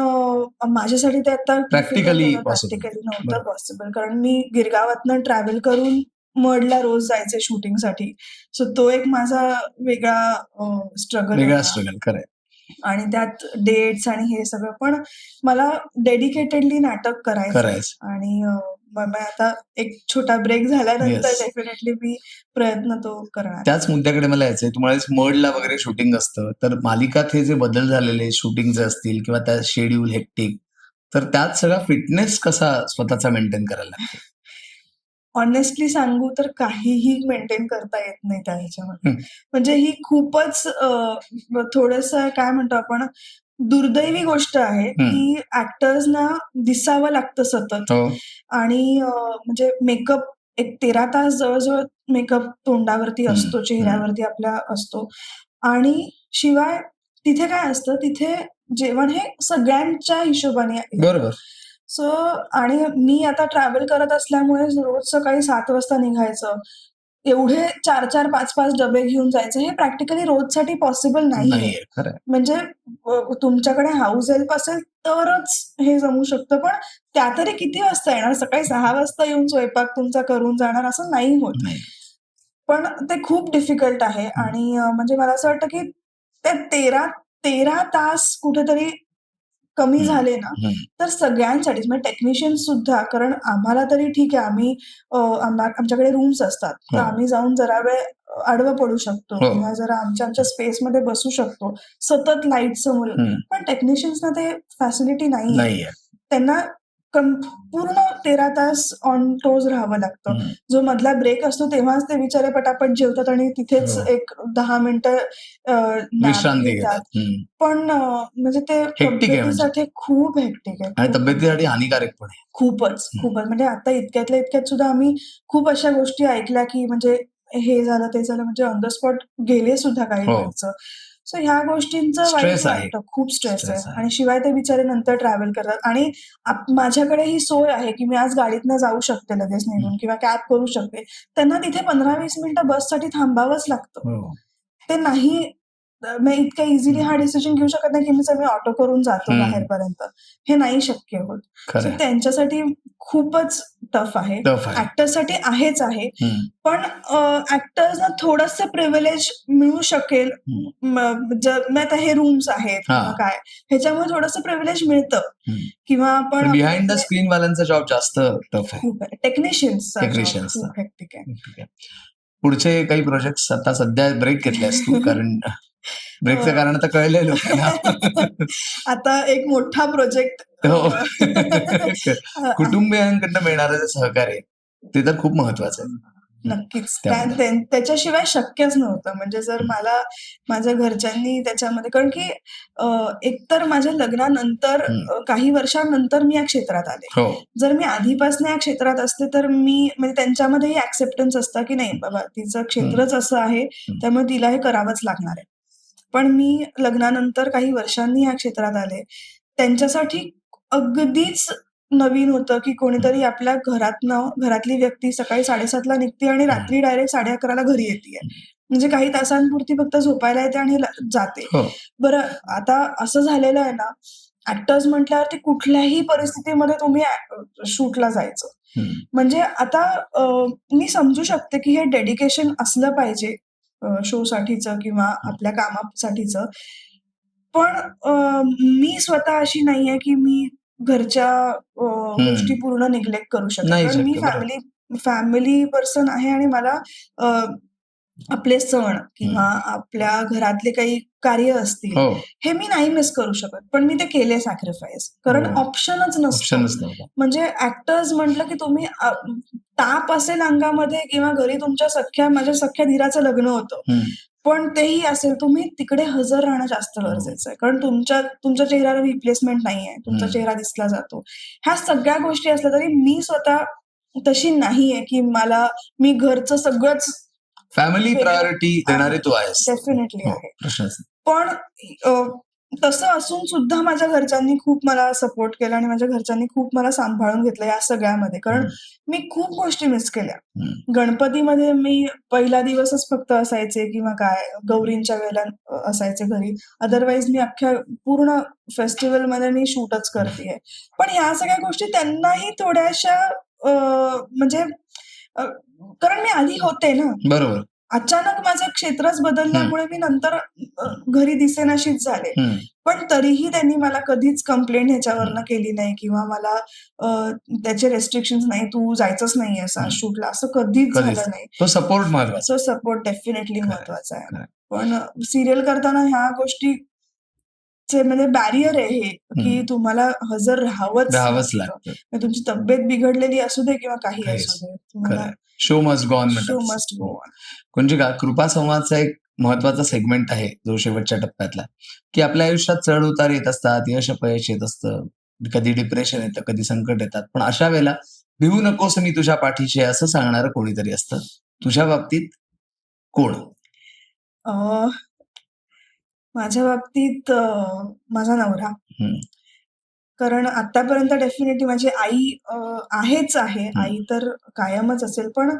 [SPEAKER 1] माझ्यासाठी ते आता
[SPEAKER 2] प्रॅक्टिकली
[SPEAKER 1] नव्हतं पॉसिबल. कारण मी गिरगावातनं ट्रॅव्हल करून मडला रोज जायचे शूटिंगसाठी. सो तो एक माझा वेगळा स्ट्रगल होता. आणि त्यात डेट्स आणि हे सगळं. पण मला डेडिकेटेडली नाटक करायचं. आणि मग आता एक छोटा ब्रेक झाल्यानंतर डेफिनेटली मी प्रयत्न तो करणार.
[SPEAKER 2] त्याच मुद्द्याकडे मला यायचंय. तुम्हाला मडला वगैरे शूटिंग असतं, तर मालिकात हे जे बदल झालेले शूटिंगचे असतील किंवा त्या शेड्यूल हेक्टिक, तर त्यात सगळा फिटनेस कसा स्वतःचा मेंटेन करायला लागतो?
[SPEAKER 1] ऑनेस्टली सांगू तर काहीही मेंटेन करता येत नाही त्या ह्याच्यामध्ये. म्हणजे ही खूपच थोडंसं काय म्हणतो आपण, दुर्दैवी गोष्ट आहे की ऍक्टर्सना दिसावं लागतं सतत. आणि म्हणजे मेकअप एक 13 तास जवळजवळ मेकअप तोंडावरती असतो, चेहऱ्यावरती आपल्या असतो. आणि शिवाय तिथे काय असतं, तिथे जेवण हे सगळ्यांच्या हिशोबाने आहे.
[SPEAKER 2] बरोबर.
[SPEAKER 1] सो आणि मी आता ट्रॅव्हल करत असल्यामुळे रोज सकाळी 7 वाजता निघायचं. एवढे 4-4, 5-5 डबे घेऊन जायचं, हे प्रॅक्टिकली रोजसाठी पॉसिबल नाहीये. म्हणजे तुमच्याकडे हाऊस हेल्प असेल तरच हे जमू शकतं. पण त्या तरी किती वाजता येणार? सकाळी 6 वाजता येऊन स्वयंपाक तुमचा करून जाणार असं नाही होत. पण ते खूप डिफिकल्ट आहे. आणि म्हणजे मला असं वाटतं की ते 13 तास कुठेतरी कमी झाले ना, तर सगळ्यांसाठीच, म्हणजे टेक्निशियन्स सुद्धा. कारण आम्हाला तरी ठीक आहे, आम्ही आमच्याकडे रूम्स असतात, तर आम्ही जाऊन जरा वेळ आडवं पडू शकतो किंवा जरा आमच्या स्पेसमध्ये बसू शकतो सतत लाईट समोर. पण टेक्निशियन्सना ते फॅसिलिटी नाहीये. त्यांना पूर्ण 13 तास ऑन टोज राहावं लागतं. जो मधला ब्रेक असतो तेव्हाच ते बिचारे पटापट जेवतात आणि तिथेच एक 10 मिनिटं
[SPEAKER 2] विश्रांती घेतात.
[SPEAKER 1] पण म्हणजे ते तब्येतीसाठी खूप हेक्टिक आहे.
[SPEAKER 2] आणि तब्येतीसाठी हानिकारक पण आहे.
[SPEAKER 1] खूपच. म्हणजे आता इतक्यातल्या इतक्यात सुद्धा आम्ही खूप अशा गोष्टी ऐकल्या की म्हणजे हे झालं ते झालं, म्हणजे ऑन द स्पॉट गेले सुद्धा काही माणसं. सो ह्या गोष्टींचं वाईट वाटतं, खूप स्ट्रेस आहे. आणि शिवाय ते बिचारे नंतर ट्रॅव्हल करतात. आणि माझ्याकडे ही सोय आहे की मी आज गाडीतनं जाऊ शकते लगेच निघून किंवा कॅब करू शकते. त्यांना तिथे 15-20 मिनिटं बससाठी थांबावंच लागतं. ते नाही, मी इतक्या इझिली हा डिसिजन घेऊ शकत नाही की मी ऑटो करून जातो बाहेरपर्यंत. हे नाही शक्य होत. सो त्यांच्यासाठी खूपच टफ आहे.
[SPEAKER 2] टफ आहे.
[SPEAKER 1] ऍक्टर्ससाठी आहेच आहे.
[SPEAKER 2] हम्म.
[SPEAKER 1] पण ऍक्टर्सना थोडंसं प्रिव्हिलेज मिळू शकेल. जर मग आता हे रूम्स आहेत किंवा काय ह्याच्यामुळे थोडंसं प्रिव्हिलेज मिळतं. किंवा आपण
[SPEAKER 2] बिहाइंड द स्क्रीन वाल्यांचा जॉब जास्त टफ आहे.
[SPEAKER 1] खूप आहे. टेक्निशियन्सचा
[SPEAKER 2] टेक्निशियन्सचा
[SPEAKER 1] खूप हेक्टिक आहे.
[SPEAKER 2] ठीक आहे. पुढचे काही प्रोजेक्ट आता सध्या ब्रेक घेतल्यास तू, कारण ब्रेकचं कारण आता कळलंय लोकांना.
[SPEAKER 1] आता एक मोठा प्रोजेक्ट
[SPEAKER 2] हो. कुटुंबियांकडनं मिळणारं जे सहकार्य ते तर खूप महत्वाचं आहे.
[SPEAKER 1] नक्कीच. त्याच्याशिवाय शक्यच नव्हतं. म्हणजे जर मला माझ्या घरच्यांनी त्याच्यामध्ये, कारण की एकतर माझ्या लग्नानंतर काही वर्षांनंतर मी या क्षेत्रात आले. जर मी आधीपासून या क्षेत्रात असते तर मी म्हणजे त्यांच्यामध्येही ऍक्सेप्टन्स असतं की नाही बाबा तिचं क्षेत्रच असं आहे त्यामुळे तिला हे करावंच लागणार आहे. पण मी लग्नानंतर काही वर्षांनी या क्षेत्रात आले. त्यांच्यासाठी अगदीच नवीन होतं की कोणीतरी आपल्या घरातली व्यक्ती सकाळी 7:30ला निघते आणि रात्री डायरेक्ट 11:30ला घरी येते. म्हणजे काही तासांपुरती फक्त झोपायला येते आणि जाते. बरं, आता असं झालेलं आहे ना, ऍक्टर्स म्हटल्यावरती कुठल्याही परिस्थितीमध्ये तुम्ही शूटला जायचं. म्हणजे आता मी समजू शकते की हे डेडिकेशन असलं पाहिजे शो साठीचं किंवा आपल्या कामासाठीचं. पण मी स्वतः अशी नाहीये की मी घरच्या गोष्टी पूर्ण निग्लेक्ट करू शकते. कारण मी फॅमिली पर्सन आहे आणि मला आपले सण किंवा आपल्या घरातले काही कार्य असतील हे मी नाही मिस करू शकत. पण मी ते केले सॅक्रिफाईस, कारण ऑप्शनच नसतं. म्हणजे ऍक्टर्स म्हटलं की तुम्ही ताप असेल अंगामध्ये किंवा घरी तुमच्या माझ्या सख्या धीराचं लग्न होतं, पण तेही असेल तुम्ही तिकडे हजर राहणं जास्त गरजेचं आहे. कारण तुमच्या चेहऱ्याला रिप्लेसमेंट नाहीये. तुमचा चेहरा दिसला जातो. ह्या सगळ्या गोष्टी असल्या तरी मी स्वतः तशी नाहीये की मी घरचं सगळंच
[SPEAKER 2] फॅमिली प्रायोरिटी देणारे तू आहेस.
[SPEAKER 1] डेफिनेटली आहे. पण तसं असून सुद्धा माझ्या घरच्यांनी खूप मला सपोर्ट केला आणि माझ्या घरच्यांनी खूप मला सांभाळून घेतलं या सगळ्यामध्ये. कारण मी खूप गोष्टी मिस केल्या. गणपतीमध्ये मी पहिला दिवसच फक्त असायचे किंवा काय गौरींच्या वेळेला असायचे घरी. अदरवाईज मी अख्ख्या पूर्ण फेस्टिवलमध्ये मी शूटच करतेय. पण ह्या सगळ्या गोष्टी त्यांनाही थोड्याशा म्हणजे कारण मी आधी होते ना.
[SPEAKER 2] बरोबर.
[SPEAKER 1] अचानक माझं क्षेत्रच बदलल्यामुळे मी नंतर घरी दिसेनाशीच झाले. पण तरीही त्यांनी मला कधीच कंप्लेंट ह्याच्यावरनं केली नाही किंवा मला त्याचे रेस्ट्रिक्शन्स नाही, तू जायचंच नाही असं शूटला, असं कधीच झालं नाही.
[SPEAKER 2] तो सपोर्ट महत्वाचा.
[SPEAKER 1] सपोर्ट डेफिनेटली महत्वाचा आहे. पण सिरियल करताना ह्या गोष्टी म्हणजे बॅरियर आहे हे की तुम्हाला हजर राहावंच लागतं. तुमची तब्येत बिघडलेली असू दे किंवा काही असू दे, तुम्हाला
[SPEAKER 2] show must go on. Kunjika, कृपा संवादचा एक महत्वाचा सेगमेंट आहे जो शेवटच्या टप्प्यातला, की आपल्या आयुष्यात चढ उतार येत असतात, यश अपयश येत असतं, कधी डिप्रेशन येतं, कधी संकट येतात. पण अशा वेळेला भिवू नकोस, मी तुझ्या पाठीशी असं सांगणारं कोणीतरी असतं. तुझ्या बाबतीत कोण?
[SPEAKER 1] माझ्या बाबतीत माझा नवरा. कारण आतापर्यंत डेफिनेटली माझी आई आहेच आहे. आई तर कायमच असेल. पण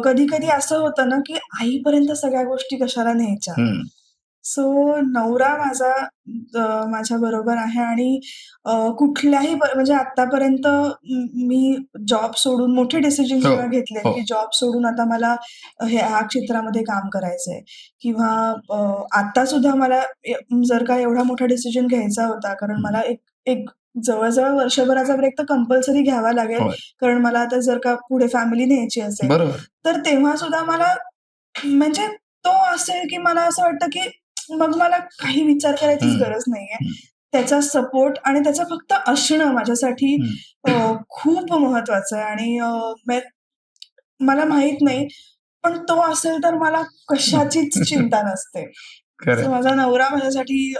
[SPEAKER 1] कधी कधी असं होतं ना की आईपर्यंत सगळ्या गोष्टी कशाला न्यायच्या. सो नवरा माझ्या बरोबर आहे आणि कुठल्याही म्हणजे आतापर्यंत मी जॉब सोडून मोठे डिसिजन जेव्हा घेतले की जॉब सोडून आता मला ह्या क्षेत्रामध्ये काम करायचंय किंवा आता सुद्धा मला जर का एवढा मोठा डिसिजन घ्यायचा होता, कारण मला एक जवळजवळ वर्षभराचा ब्रेक तर कंपल्सरी घ्यावा लागेल. कारण मला आता जर का पुढे फॅमिली न्यायची असेल तर तेव्हा सुद्धा मला म्हणजे तो असेल की मला असं वाटतं की मग मला काही विचार करायचीच गरज नाहीये. त्याचा सपोर्ट आणि त्याचं फक्त असणं माझ्यासाठी खूप महत्वाचं आहे. आणि मला माहित नाही, पण तो असेल तर मला कशाचीच चिंता नसते. माझा नवरा माझ्यासाठी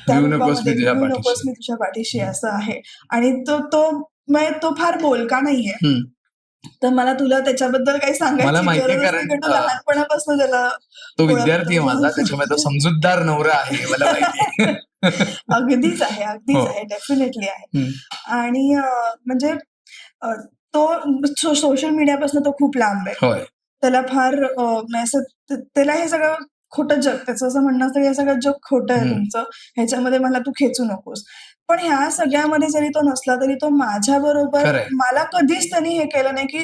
[SPEAKER 1] त्या रूपामध्ये भिवू नकोस मी तुझ्या पाठीशी असं आहे. आणि तो फार बोलका नाहीये. तर मला तुला त्याच्याबद्दल काही सांगायची गरज नाही, कारण लहानपणापासून त्याला
[SPEAKER 2] तो विद्यार्थी आहे माझा, त्याच्यामुळे तो समजूतदार नवरा आहे मला माहिती.
[SPEAKER 1] अगदीच आहे, डेफिनेटली आहे. आणि म्हणजे तो सोशल मीडियापासून तो खूप लांब आहे. त्याला फार त्याला हे सगळं खोटं जग, त्याचं असं म्हणणं असतं की हे सगळं जग खोटं आहे तुमचं, ह्याच्यामध्ये मला तू खेचू नकोस. पण ह्या सगळ्यामध्ये जरी तो नसला तरी तो माझ्या बरोबर मला कधीच त्यांनी हे केलं नाही की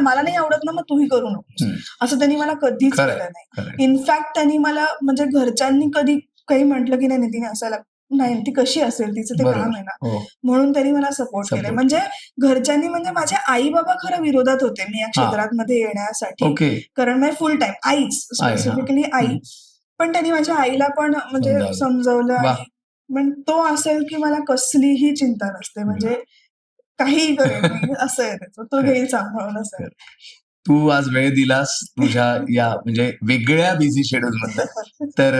[SPEAKER 1] मला नाही आवडत ना, मग तूही करू नकोस, असं त्यांनी मला कधीच केलं नाही. इनफॅक्ट त्यांनी मला म्हणजे घरच्यांनी कधी काही म्हटलं की नाही तिने असायला नाही, ती कशी असेल, तिचं ते काम आहे ना, म्हणून त्यांनी मला सपोर्ट केले. म्हणजे घरच्यांनी म्हणजे माझे आई बाबा खरं विरोधात होते मी या क्षेत्रात मध्ये येण्यासाठी, कारण माझी फुल टाइम आईच, स्पेसिफिकली आई. पण त्यांनी माझ्या आईला पण म्हणजे समजवलं आणि पण तो असेल की मला कसलीही चिंता नसते, म्हणजे काहीही करेल मी, असं आहे त्याचं, तो घेईल सांभाळून असं.
[SPEAKER 2] तू आज वेळ दिलास तुझ्या या म्हणजे वेगळ्या बिझी शेड्यूल मध्ये, तर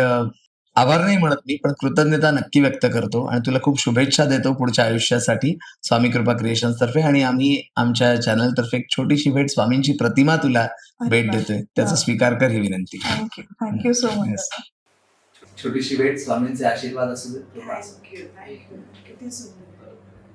[SPEAKER 2] आभार नाही म्हणत मी, पण कृतज्ञता नक्की व्यक्त करतो आणि तुला खूप शुभेच्छा देतो पुढच्या आयुष्यासाठी स्वामी कृपा क्रिएशन्स तर्फे. आणि आम्ही आमच्या चॅनल तर्फे एक छोटीशी भेट, स्वामींची प्रतिमा तुला भेट देतोय, त्याचा स्वीकार कर ही विनंती.
[SPEAKER 1] Thank you so much.
[SPEAKER 2] छोटीशी भेट, स्वामींचे आशीर्वाद असू दे.
[SPEAKER 1] थँक्यू.